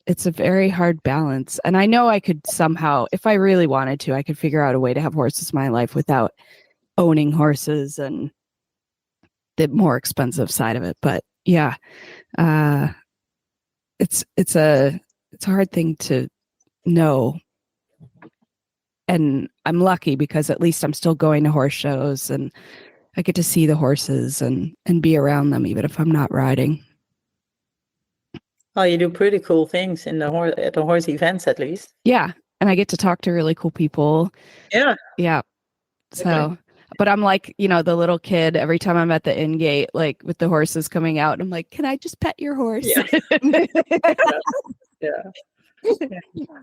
it's a very hard balance. And I know I could somehow, if I really wanted to, I could figure out a way to have horses in my life without owning horses and the more expensive side of it. But yeah, it's a hard thing to know. And I'm lucky because at least I'm still going to horse shows and I get to see the horses and be around them, even if I'm not riding. Oh, you do pretty cool things at the horse events, at least. Yeah, and I get to talk to really cool people. Yeah. So, okay. But I'm like, the little kid. Every time I'm at the in gate, like with the horses coming out, I'm like, "Can I just pet your horse?" Yeah.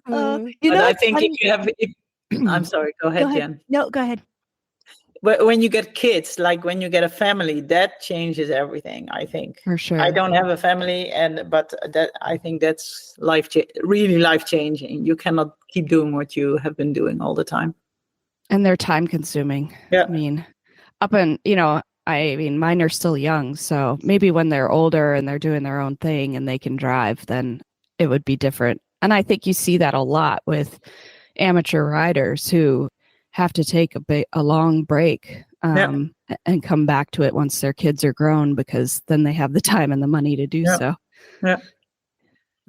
I think funny? If you have, I'm sorry. Go ahead, Jen. No, go ahead. But when you get kids, like when you get a family, that changes everything, I think. For sure. I don't have a family, but I think that's really life-changing. You cannot keep doing what you have been doing all the time. And they're time-consuming. Yeah. I mean, mine are still young, so maybe when they're older and they're doing their own thing and they can drive, then it would be different. And I think you see that a lot with amateur riders who have to take a long break and come back to it once their kids are grown, because then they have the time and the money to do so. Yeah.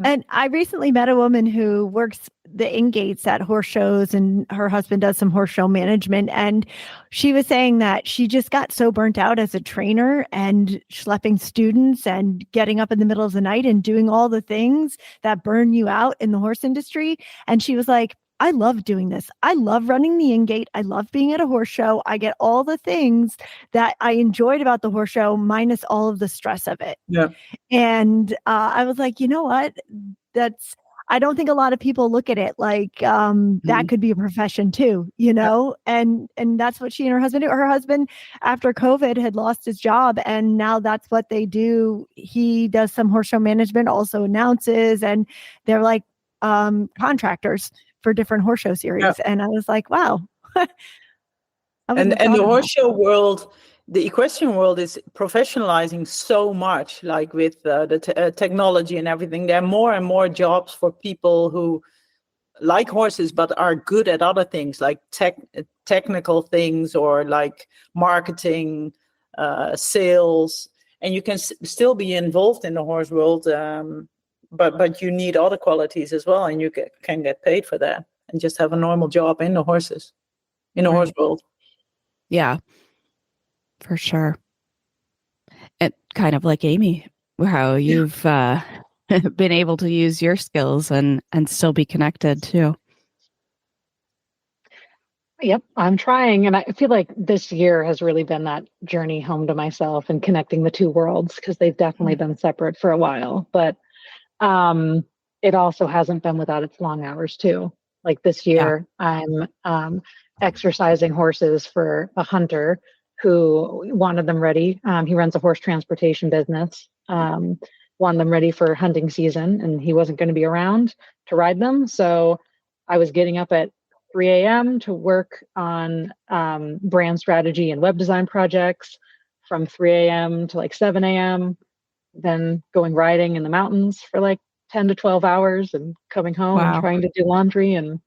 And I recently met a woman who works the in-gates at horse shows, and her husband does some horse show management. And she was saying that she just got so burnt out as a trainer and schlepping students and getting up in the middle of the night and doing all the things that burn you out in the horse industry. And she was like, I love doing this. I love running the in-gate. I love being at a horse show. I get all the things that I enjoyed about the horse show, minus all of the stress of it. Yeah. And I was like, you know what? I don't think a lot of people look at it like that could be a profession too, and that's what she and her husband do. Her husband, after COVID, had lost his job, and now that's what they do. He does some horse show management, also announces, and they're like contractors for different horse show series. Yeah. And I was like, wow. And the horse show world, the equestrian world is professionalizing so much, like with the technology and everything. There are more and more jobs for people who like horses, but are good at other things, like technical things, or like marketing, sales. And you can still be involved in the horse world, but you need other qualities as well, and you can get paid for that and just have a normal job in the horses, in the horse world. Yeah, for sure. And kind of like Amy, how you've been able to use your skills and still be connected too. Yep, I'm trying. And I feel like this year has really been that journey home to myself and connecting the two worlds, because they've definitely been separate for a while. But it also hasn't been without its long hours too. Like this year, I'm exercising horses for a hunter who wanted them ready. He runs a horse transportation business, wanted them ready for hunting season, and he wasn't going to be around to ride them. So I was getting up at 3 a.m. to work on brand strategy and web design projects from 3 a.m. to like 7 a.m., then going riding in the mountains for like 10 to 12 hours and coming home and trying to do laundry and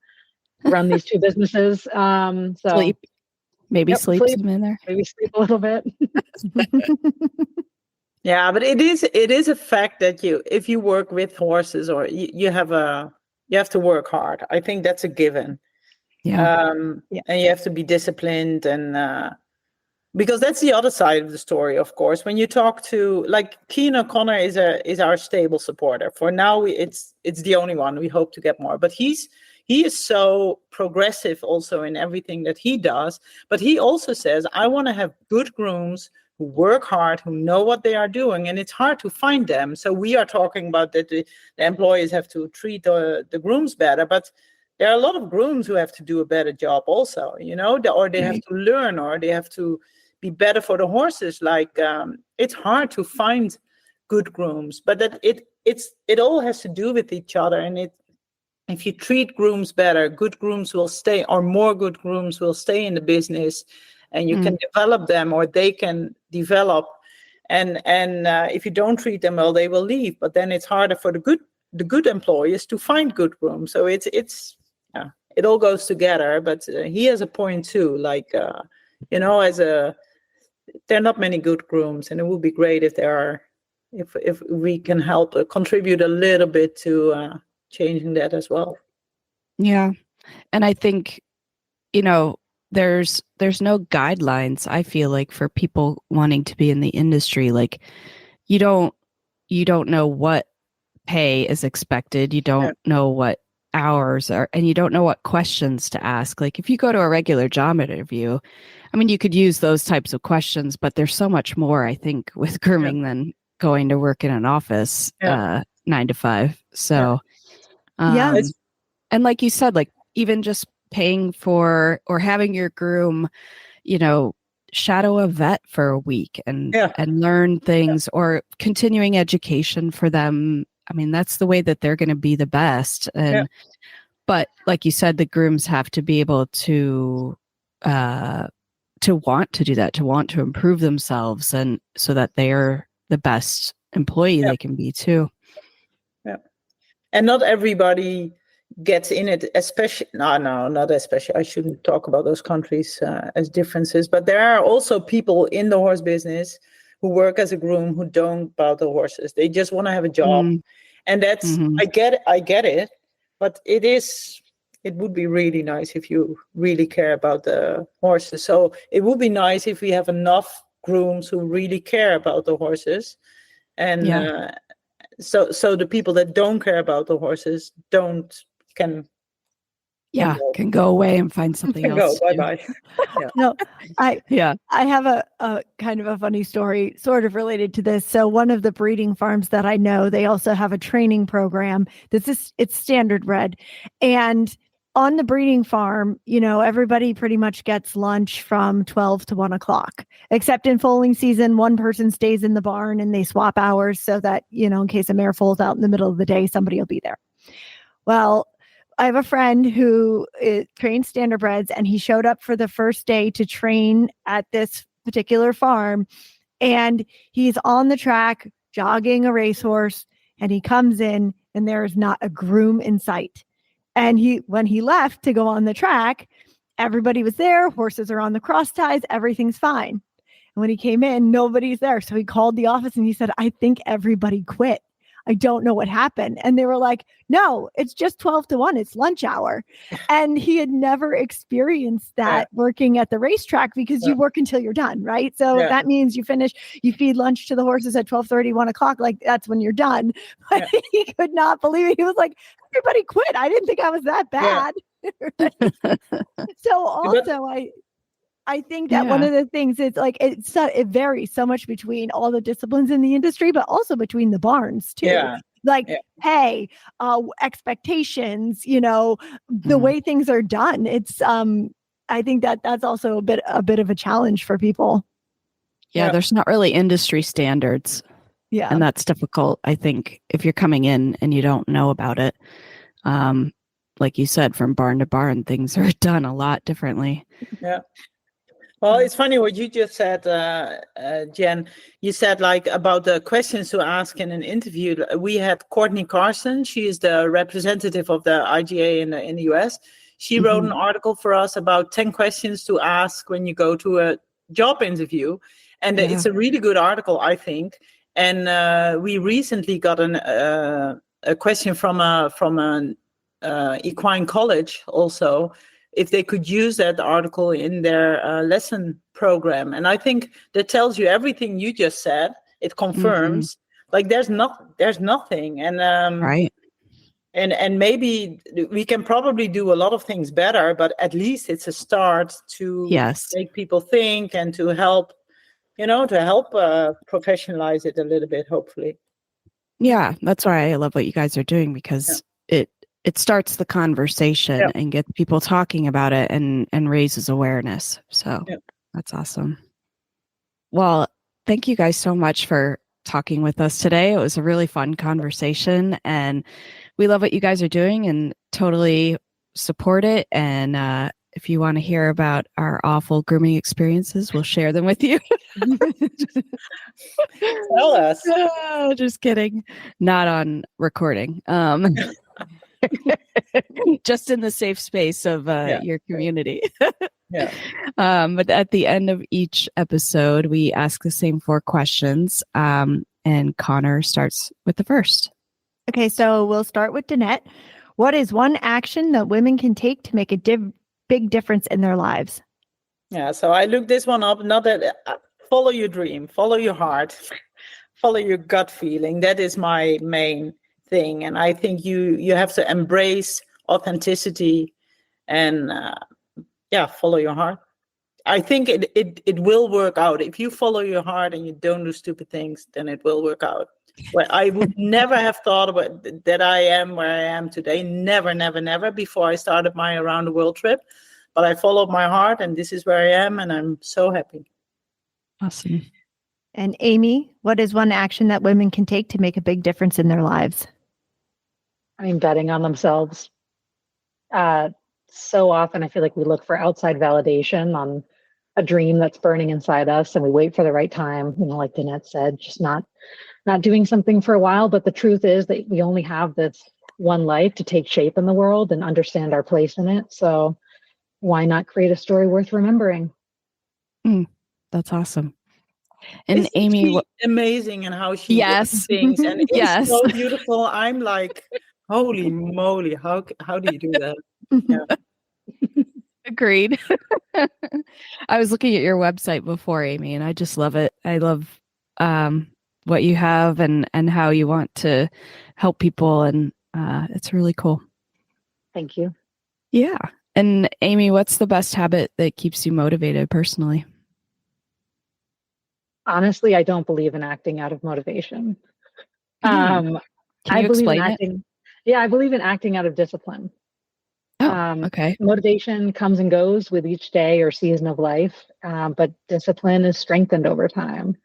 run these two businesses. So sleep, maybe sleep some in there. Maybe sleep a little bit. Yeah, but it is a fact that if you work with horses, or you have to work hard. I think that's a given. Yeah. And you have to be disciplined, and because that's the other side of the story, of course. When you talk to, like, Keane O'Connor is our stable supporter. For now, it's the only one. We hope to get more, but he is so progressive also in everything that he does. But he also says, I want to have good grooms who work hard, who know what they are doing, and it's hard to find them. So we are talking about that the employees have to treat the grooms better, but there are a lot of grooms who have to do a better job also, or they have to learn, or they have to be better for the horses. Like, it's hard to find good grooms, but that it all has to do with each other. And if you treat grooms better, good grooms will stay, or more good grooms will stay in the business, and you can develop them, or they can develop. And if you don't treat them well, they will leave. But then it's harder for the good employers to find good grooms. So it all goes together. But he has a point too. Like, there are not many good grooms, and it would be great if there are, if we can help contribute a little bit to changing that as well. Yeah. And I think, there's no guidelines, I feel like, for people wanting to be in the industry. Like, you don't know what pay is expected. You don't know what hours are, and you don't know what questions to ask. Like, if you go to a regular job interview, I mean, you could use those types of questions, but there's so much more, I think, with grooming than going to work in an office 9 to 5. So, and like you said, like, even just paying for or having your groom, shadow a vet for a week and learn things, or continuing education for them. I mean, that's the way that they're going to be the best. And but like you said, the grooms have to be able to want to do that, to want to improve themselves, and so that they are the best employee they can be too. Yeah. And not everybody gets in it, especially, not especially, I shouldn't talk about those countries as differences, but there are also people in the horse business who work as a groom who don't bow the horses. They just want to have a job. And that's, I get it, but it would be really nice if you really care about the horses. So it would be nice if we have enough grooms who really care about the horses. And so the people that don't care about the horses can go away and find something else. Go bye. No, I have a kind of a funny story sort of related to this. So one of the breeding farms that I know, they also have a training program. It's standard bred. And on the breeding farm, everybody pretty much gets lunch from 12 to 1 o'clock, except in foaling season, one person stays in the barn and they swap hours so that, in case a mare foals out in the middle of the day, somebody will be there. Well, I have a friend who trains standardbreds, and he showed up for the first day to train at this particular farm. And he's on the track jogging a racehorse, and he comes in and there is not a groom in sight. And when he left to go on the track, everybody was there. Horses are on the cross ties. Everything's fine. And when he came in, nobody's there. So he called the office and he said, I think everybody quit. I don't know what happened. And they were like, no, it's just 12 to 1. It's lunch hour. And he had never experienced that working at the racetrack because you work until you're done, right? So that means you feed lunch to the horses at 12:30, 1 o'clock. Like that's when you're done. But he could not believe it. He was like, everybody quit. I didn't think I was that bad. So also I think that one of the things is like it varies so much between all the disciplines in the industry, but also between the barns too. Like pay, expectations, the way things are done. It's I think that's also a bit of a challenge for people. Yeah, there's not really industry standards. Yeah. And that's difficult, I think, if you're coming in and you don't know about it. Like you said, from barn to barn, things are done a lot differently. Yeah. Well, it's funny what you just said, Jen. You said like about the questions to ask in an interview. We had Courtney Carson. She is the representative of the IGA in the US. She wrote an article for us about 10 questions to ask when you go to a job interview. And it's a really good article, I think. And we recently got a question from an equine college also, if they could use that article in their lesson program. And I think that tells you everything you just said. It confirms like there's nothing. And right. And maybe we can probably do a lot of things better, but at least it's a start to make people think and to help, professionalize it a little bit, hopefully. Yeah, that's why I love what you guys are doing, because it starts the conversation and gets people talking about it and raises awareness. So that's awesome. Well, thank you guys so much for talking with us today. It was a really fun conversation, and we love what you guys are doing and totally support it. And if you want to hear about our awful grooming experiences, we'll share them with you. Tell us. Oh, just kidding. Not on recording. Just in the safe space of your community. But at the end of each episode, we ask the same 4 questions. And Connor starts with the first. Okay, so we'll start with Dinette. What is one action that women can take to make a big difference in their lives? Yeah, so I looked this one up. Not that follow your dream, follow your heart, follow your gut feeling. That is my main thing. And I think you have to embrace authenticity and follow your heart. I think it will work out. If you follow your heart and you don't do stupid things, then it will work out. Well, I would never have thought about that I am where I am today. Never, never, never before I started my around the world trip. But I followed my heart, and this is where I am, and I'm so happy. Awesome. And Amy, what is one action that women can take to make a big difference in their lives? I mean, betting on themselves. So often I feel like we look for outside validation on a dream that's burning inside us, and we wait for the right time, like Dinette said, just not doing something for a while. But the truth is that we only have this one life to take shape in the world and understand our place in it. So why not create a story worth remembering? That's awesome. And Isn't Amy, amazing, and how she does things, and it's so beautiful. I'm like, holy moly, how do you do that? Yeah. Agreed. I was looking at your website before, Amy, and I just love it. I love what you have and how you want to help people, and it's really cool. Thank you. Yeah. And Amy, what's the best habit that keeps you motivated personally? Honestly, I don't believe in acting out of motivation. Can you explain it? Yeah, I believe in acting out of discipline. Okay. Motivation comes and goes with each day or season of life, but discipline is strengthened over time.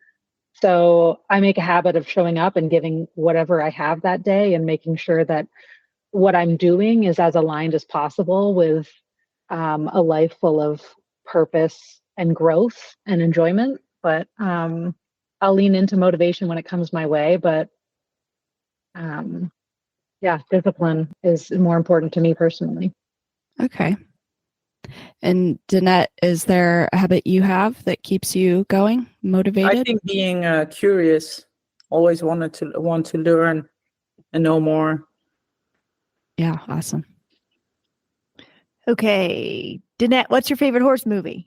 So I make a habit of showing up and giving whatever I have that day and making sure that what I'm doing is as aligned as possible with a life full of purpose and growth and enjoyment. But I'll lean into motivation when it comes my way. But discipline is more important to me personally. Okay. And Dinette, is there a habit you have that keeps you going, motivated? I think being curious, always want to learn. and no more. Yeah, awesome. Okay, Dinette, what's your favorite horse movie?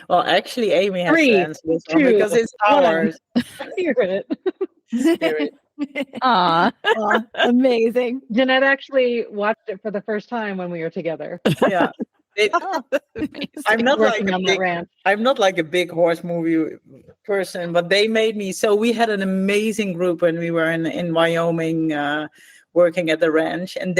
Well, actually, Amy has to 3, answer this one 2, because it's 1. ours. Spirit. Spirit. Aw. Aw, amazing. Jeanette actually watched it for the first time when we were together. Yeah. Oh, I'm not like Working a on that big, ranch. I'm not like a big horse movie person, but they made me. So we had an amazing group when we were in Wyoming, working at the ranch, and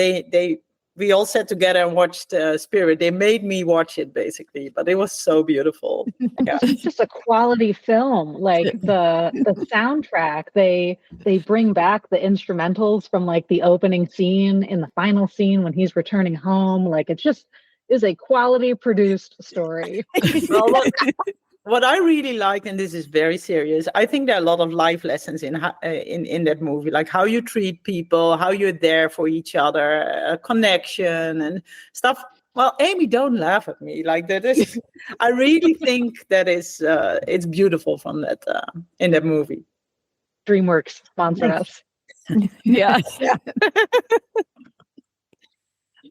we all sat together and watched Spirit. They made me watch it basically, but it was so beautiful. Yeah. It's just a quality film. Like the soundtrack, they bring back the instrumentals from like the opening scene in the final scene when he's returning home. Like it just is a quality produced story. Well, what I really liked, and this is very serious, I think there are a lot of life lessons in that movie, like how you treat people, how you're there for each other, a connection and stuff. Well, Amy, don't laugh at me. Like that is, I really think that is, it's beautiful from that in that movie. DreamWorks sponsor us. Yeah. Yeah.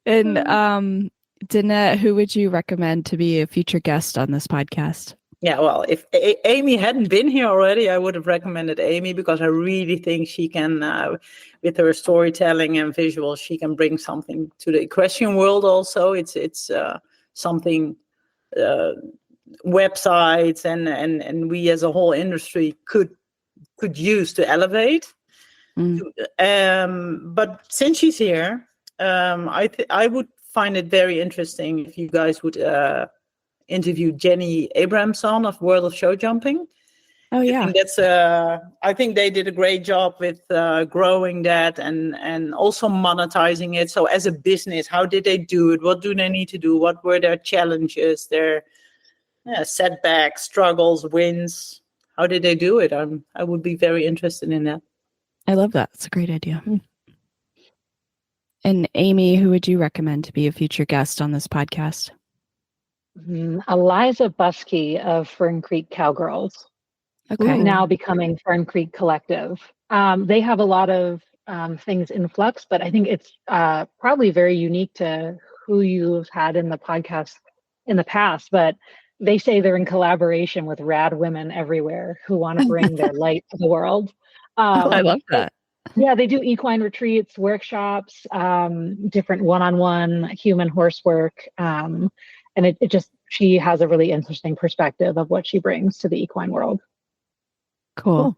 And Dinette, who would you recommend to be a future guest on this podcast? Yeah, well, if Amy hadn't been here already, I would have recommended Amy because I really think she can, with her storytelling and visuals, she can bring something to the equestrian world. Also, it's something websites and we as a whole industry could use to elevate. But since she's here, I would find it very interesting if you guys would interview Jenny Abramson of World of Show Jumping. Oh yeah, I think they did a great job with growing that and also monetizing it. So as a business, how did they do it? What do they need to do? What were their challenges, their setbacks, struggles, wins? How did they do it? I would be very interested in that. I love that. It's a great idea. And Amy, who would you recommend to be a future guest on this podcast? Eliza Buskey of Fern Creek Cowgirls. Okay. Now becoming Fern Creek Collective. They have a lot of things in flux, but I think it's probably very unique to who you've had in the podcast in the past. But they say they're in collaboration with rad women everywhere who want to bring their light to the world. I love that. Yeah, they do equine retreats, workshops, different one-on-one human horse work. And it just, she has a really interesting perspective of what she brings to the equine world. Cool.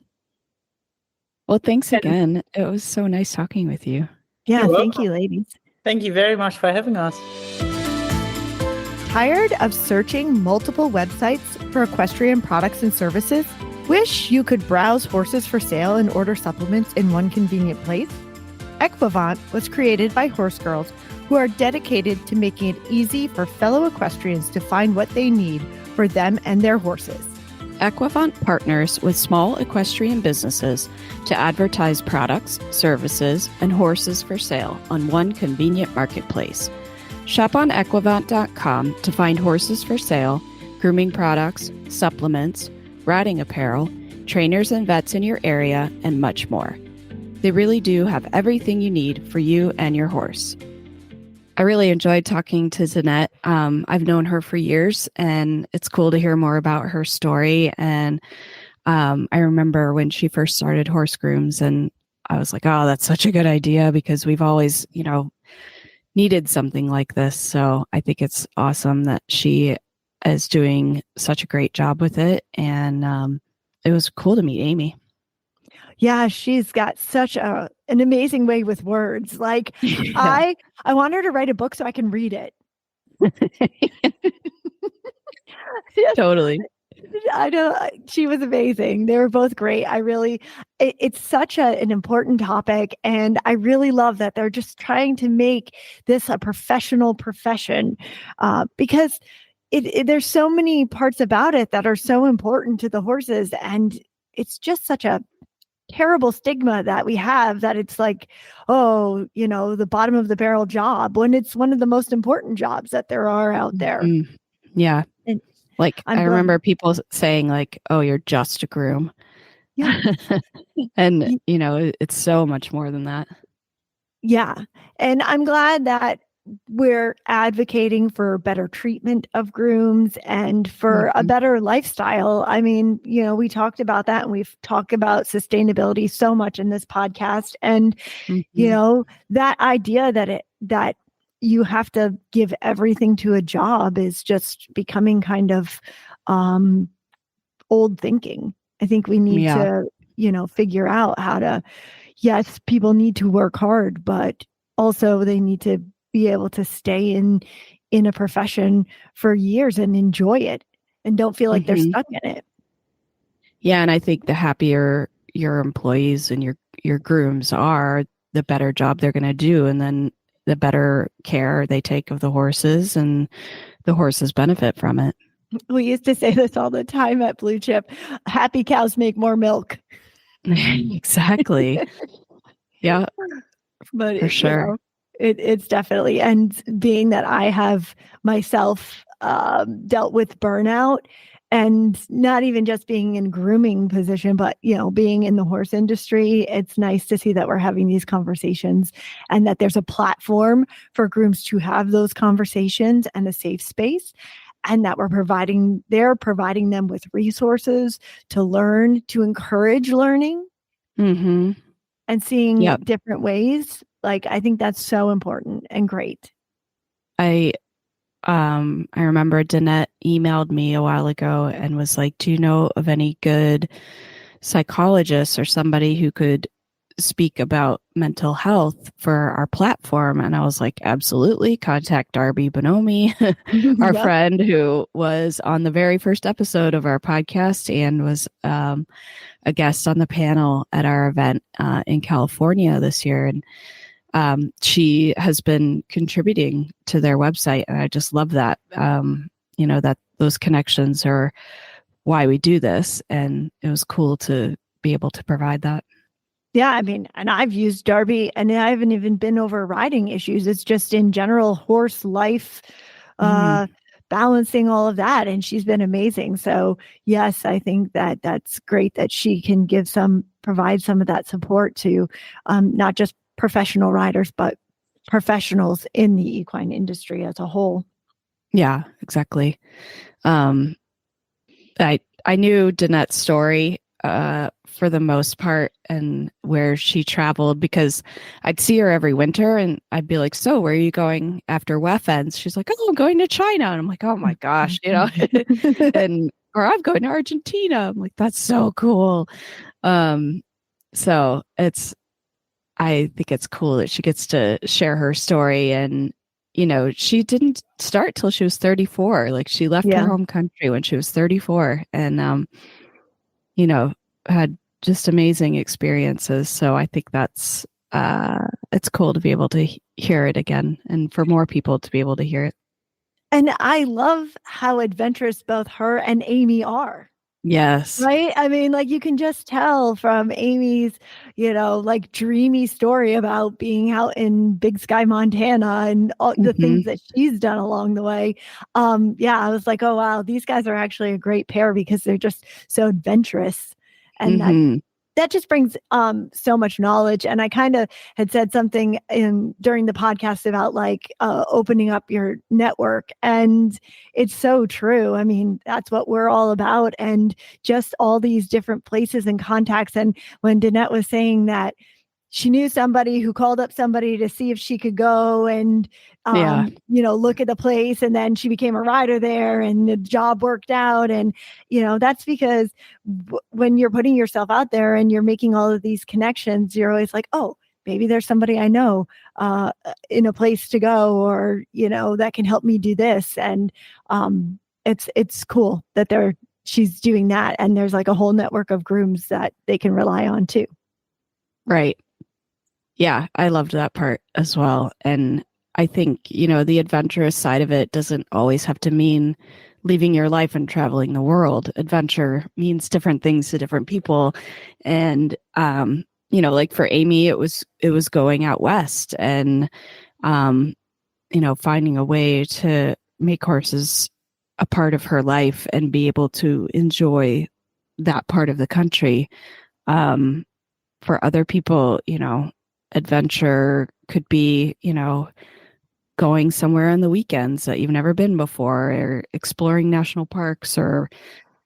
Well, thanks again. It was so nice talking with you. Yeah, You're thank welcome. you, ladies. Thank you very much for having us. Tired of searching multiple websites for equestrian products and services? Wish you could browse horses for sale and order supplements in one convenient place? Equivant was created by horse girls who are dedicated to making it easy for fellow equestrians to find what they need for them and their horses. Equivant partners with small equestrian businesses to advertise products, services, and horses for sale on one convenient marketplace. Shop on equivant.com to find horses for sale, grooming products, supplements, riding apparel, trainers and vets in your area, and much more. They really do have everything you need for you and your horse. I really enjoyed talking to Dinette. I've known her for years, and it's cool to hear more about her story. And I remember when she first started HorseGrooms, and I was like, oh, that's such a good idea because we've always, needed something like this. So I think it's awesome that she is doing such a great job with it. And it was cool to meet Amy. Yeah, she's got such an amazing way with words. Like I want her to write a book so I can read it. Totally. I know she was amazing. They were both great. It's such an important topic. And I really love that they're just trying to make this a professional profession because there's so many parts about it that are so important to the horses. And it's just such a terrible stigma that we have that it's like, oh, the bottom of the barrel job when it's one of the most important jobs that there are out there. Yeah. And like I remember people saying like, oh, you're just a groom. Yeah. And it's so much more than that. Yeah. And I'm glad that we're advocating for better treatment of grooms and for a Mhm. better lifestyle. I mean, we talked about that and we've talked about sustainability so much in this podcast. And, Mhm. that idea that you have to give everything to a job is just becoming kind of old thinking. I think we need Yeah. to, figure out how to, yes, people need to work hard, but also they need to be able to stay in a profession for years and enjoy it and don't feel like they're Mhm. stuck in it. Yeah, and I think the happier your employees and your grooms are, the better job they're going to do, and then the better care they take of the horses, and the horses benefit from it. We used to say this all the time at Blue Chip. Happy cows make more milk. Exactly. Yeah, But for sure. it's definitely, and being that I have myself dealt with burnout, and not even just being in grooming position, but being in the horse industry, it's nice to see that we're having these conversations and that there's a platform for grooms to have those conversations and a safe space, and that they're providing them with resources to learn, to encourage learning Mm-hmm. and seeing Yep. different ways. Like, I think that's so important and great. I I remember Dinette emailed me a while ago and was like, "Do you know of any good psychologists or somebody who could speak about mental health for our platform?" And I was like, "Absolutely, contact Darby Bonomi, our Yep. friend who was on the very first episode of our podcast and was a guest on the panel at our event in California this year." And she has been contributing to their website, and I just love that. That those connections are why we do this, and it was cool to be able to provide that. Yeah, I mean, and I've used Darby, and I haven't even been over riding issues. It's just in general horse life, uh, Mm, balancing all of that, and she's been amazing. So yes, I think that that's great that she can provide some of that support to not just professional riders, but professionals in the equine industry as a whole. yeah, exactly. Um, I knew Danette's story for the most part and where she traveled because I'd see her every winter and I'd be like, "So where are you going after WEF ends?" She's like, "Oh, I'm going to China." And I'm like, "Oh my gosh," and or I'm going to Argentina. I'm like, "That's so cool." Um, so I think it's cool that she gets to share her story. And she didn't start till she was 34. Like, she left her Yeah. home country when she was 34 and you know had just amazing experiences. So I think that's it's cool to be able to hear it again and for more people to be able to hear it. And I love how adventurous both her and Amy are. Yes. Right? I mean, like, you can just tell from Amy's, like, dreamy story about being out in Big Sky, Montana, and all the Hmm. things that she's done along the way. Yeah, I was like, "Oh, wow, these guys are actually a great pair because they're just so adventurous." And Hmm. that just brings so much knowledge. And I kind of had said something in during the podcast about like opening up your network, and it's so true. I mean, that's what we're all about, and just all these different places and contacts. And when Dinette was saying that she knew somebody who called up somebody to see if she could go and Yeah. look at the place, and then she became a rider there and the job worked out. And that's because when you're putting yourself out there and you're making all of these connections, you're always like, oh, maybe there's somebody I know in a place to go, or that can help me do this. And it's cool that she's doing that, and there's like a whole network of grooms that they can rely on too. Right. Yeah, I loved that part as well. And I think, the adventurous side of it doesn't always have to mean leaving your life and traveling the world. Adventure means different things to different people. And like for Amy, it was going out west and um, finding a way to make horses a part of her life and be able to enjoy that part of the country. For other people, adventure could be, going somewhere on the weekends that you've never been before, or exploring national parks, or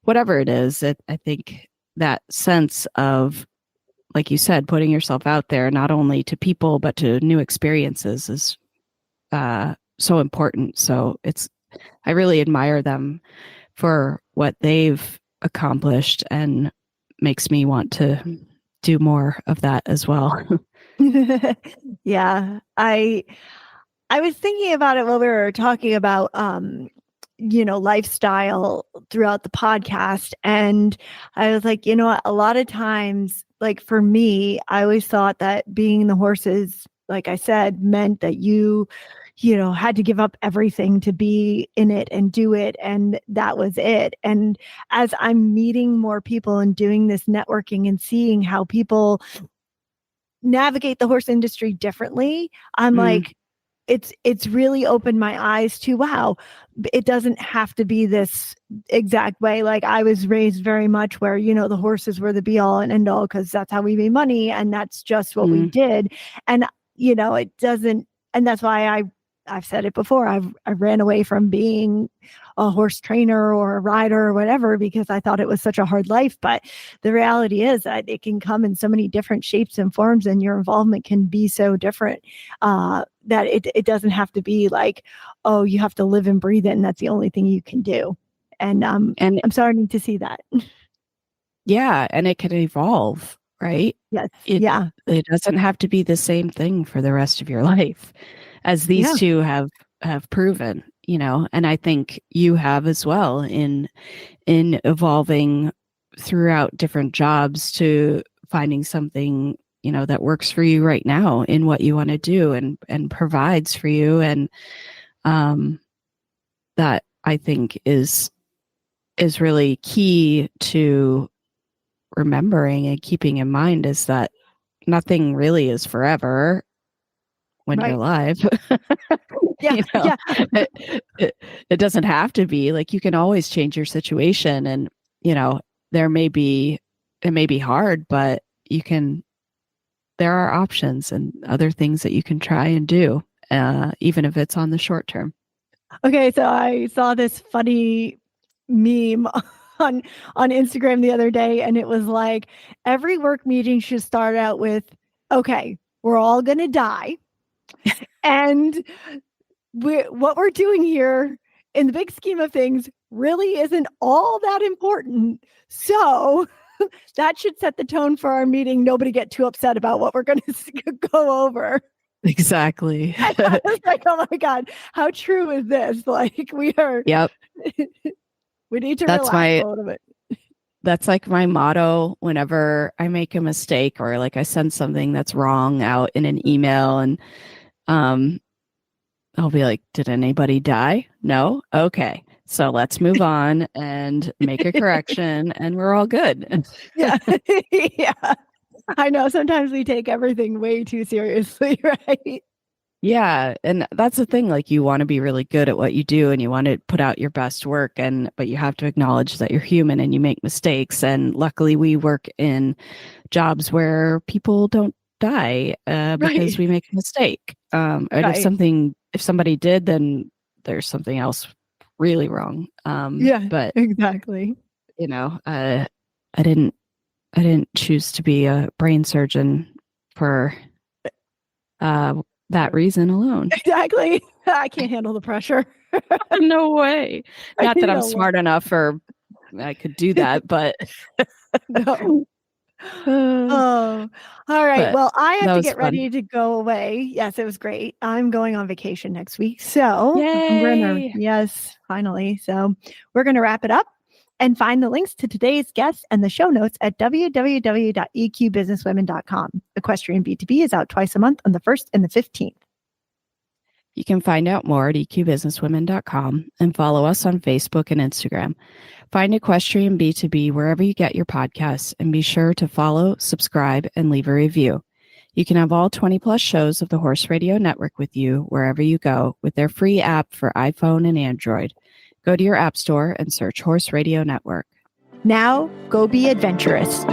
whatever it is. I think that sense of, like you said, putting yourself out there, not only to people, but to new experiences is so important. So I really admire them for what they've accomplished, and makes me want to do more of that as well. Yeah, I was thinking about it while we were talking about lifestyle throughout the podcast, and I was like, a lot of times, like for me, I always thought that being the horses, like I said, meant that you had to give up everything to be in it and do it, and that was it. And as I'm meeting more people and doing this networking and seeing how people navigate the horse industry differently, I'm like, it's really opened my eyes to, wow, it doesn't have to be this exact way. Like I was raised very much where, the horses were the be all and end all, because that's how we made money and that's just what we did. And, it doesn't, and that's why I've said it before. I ran away from being a horse trainer or a rider or whatever, because I thought it was such a hard life. But the reality is that it can come in so many different shapes and forms, and your involvement can be so different that it doesn't have to be like, oh, you have to live and breathe it, and that's the only thing you can do. And I'm starting to see that. Yeah, and it can evolve, right? Yes. It doesn't have to be the same thing for the rest of your life, as these two have proven, and I think you have as well in evolving throughout different jobs to finding something, that works for you right now in what you want to do and provides for you. And that I think is really key to remembering and keeping in mind, is that nothing really is forever when you're alive. It doesn't have to be. Like, you can always change your situation, and it may be hard, but there are options and other things that you can try and do, even if it's on the short term. Okay, so I saw this funny meme on Instagram the other day, and it was like, every work meeting should start out with, okay, we're all going to die. And what we're doing here in the big scheme of things really isn't all that important. So that should set the tone for our meeting. Nobody get too upset about what we're going to go over. Exactly. I was like, oh my God, how true is this? Like, we are. Yep. We need to relax a little bit. That's like my motto whenever I make a mistake, or like I send something that's wrong out in an email, and I'll be like, did anybody die? No? Okay. So let's move on and make a correction, and we're all good. Yeah. Yeah. I know. Sometimes we take everything way too seriously, right? Yeah. And that's the thing. Like, you want to be really good at what you do, and you want to put out your best work, but you have to acknowledge that you're human and you make mistakes. And luckily we work in jobs where people don't die because we make a mistake. And if somebody did, then there's something else really wrong. But exactly. I didn't choose to be a brain surgeon for that reason alone. Exactly. I can't handle the pressure. No way. Not that I'm smart enough, or I could do that, but no. Oh, all right. Well, I have to get ready to go away. Yes, it was great. I'm going on vacation next week. So yes, finally. So we're going to wrap it up and find the links to today's guests and the show notes at www.eqbusinesswomen.com. Equestrian B2B is out twice a month on the 1st and the 15th. You can find out more at eqbusinesswomen.com and follow us on Facebook and Instagram. Find Equestrian B2B wherever you get your podcasts, and be sure to follow, subscribe, and leave a review. You can have all 20 plus shows of the Horse Radio Network with you wherever you go with their free app for iPhone and Android. Go to your app store and search Horse Radio Network. Now, go be adventurous.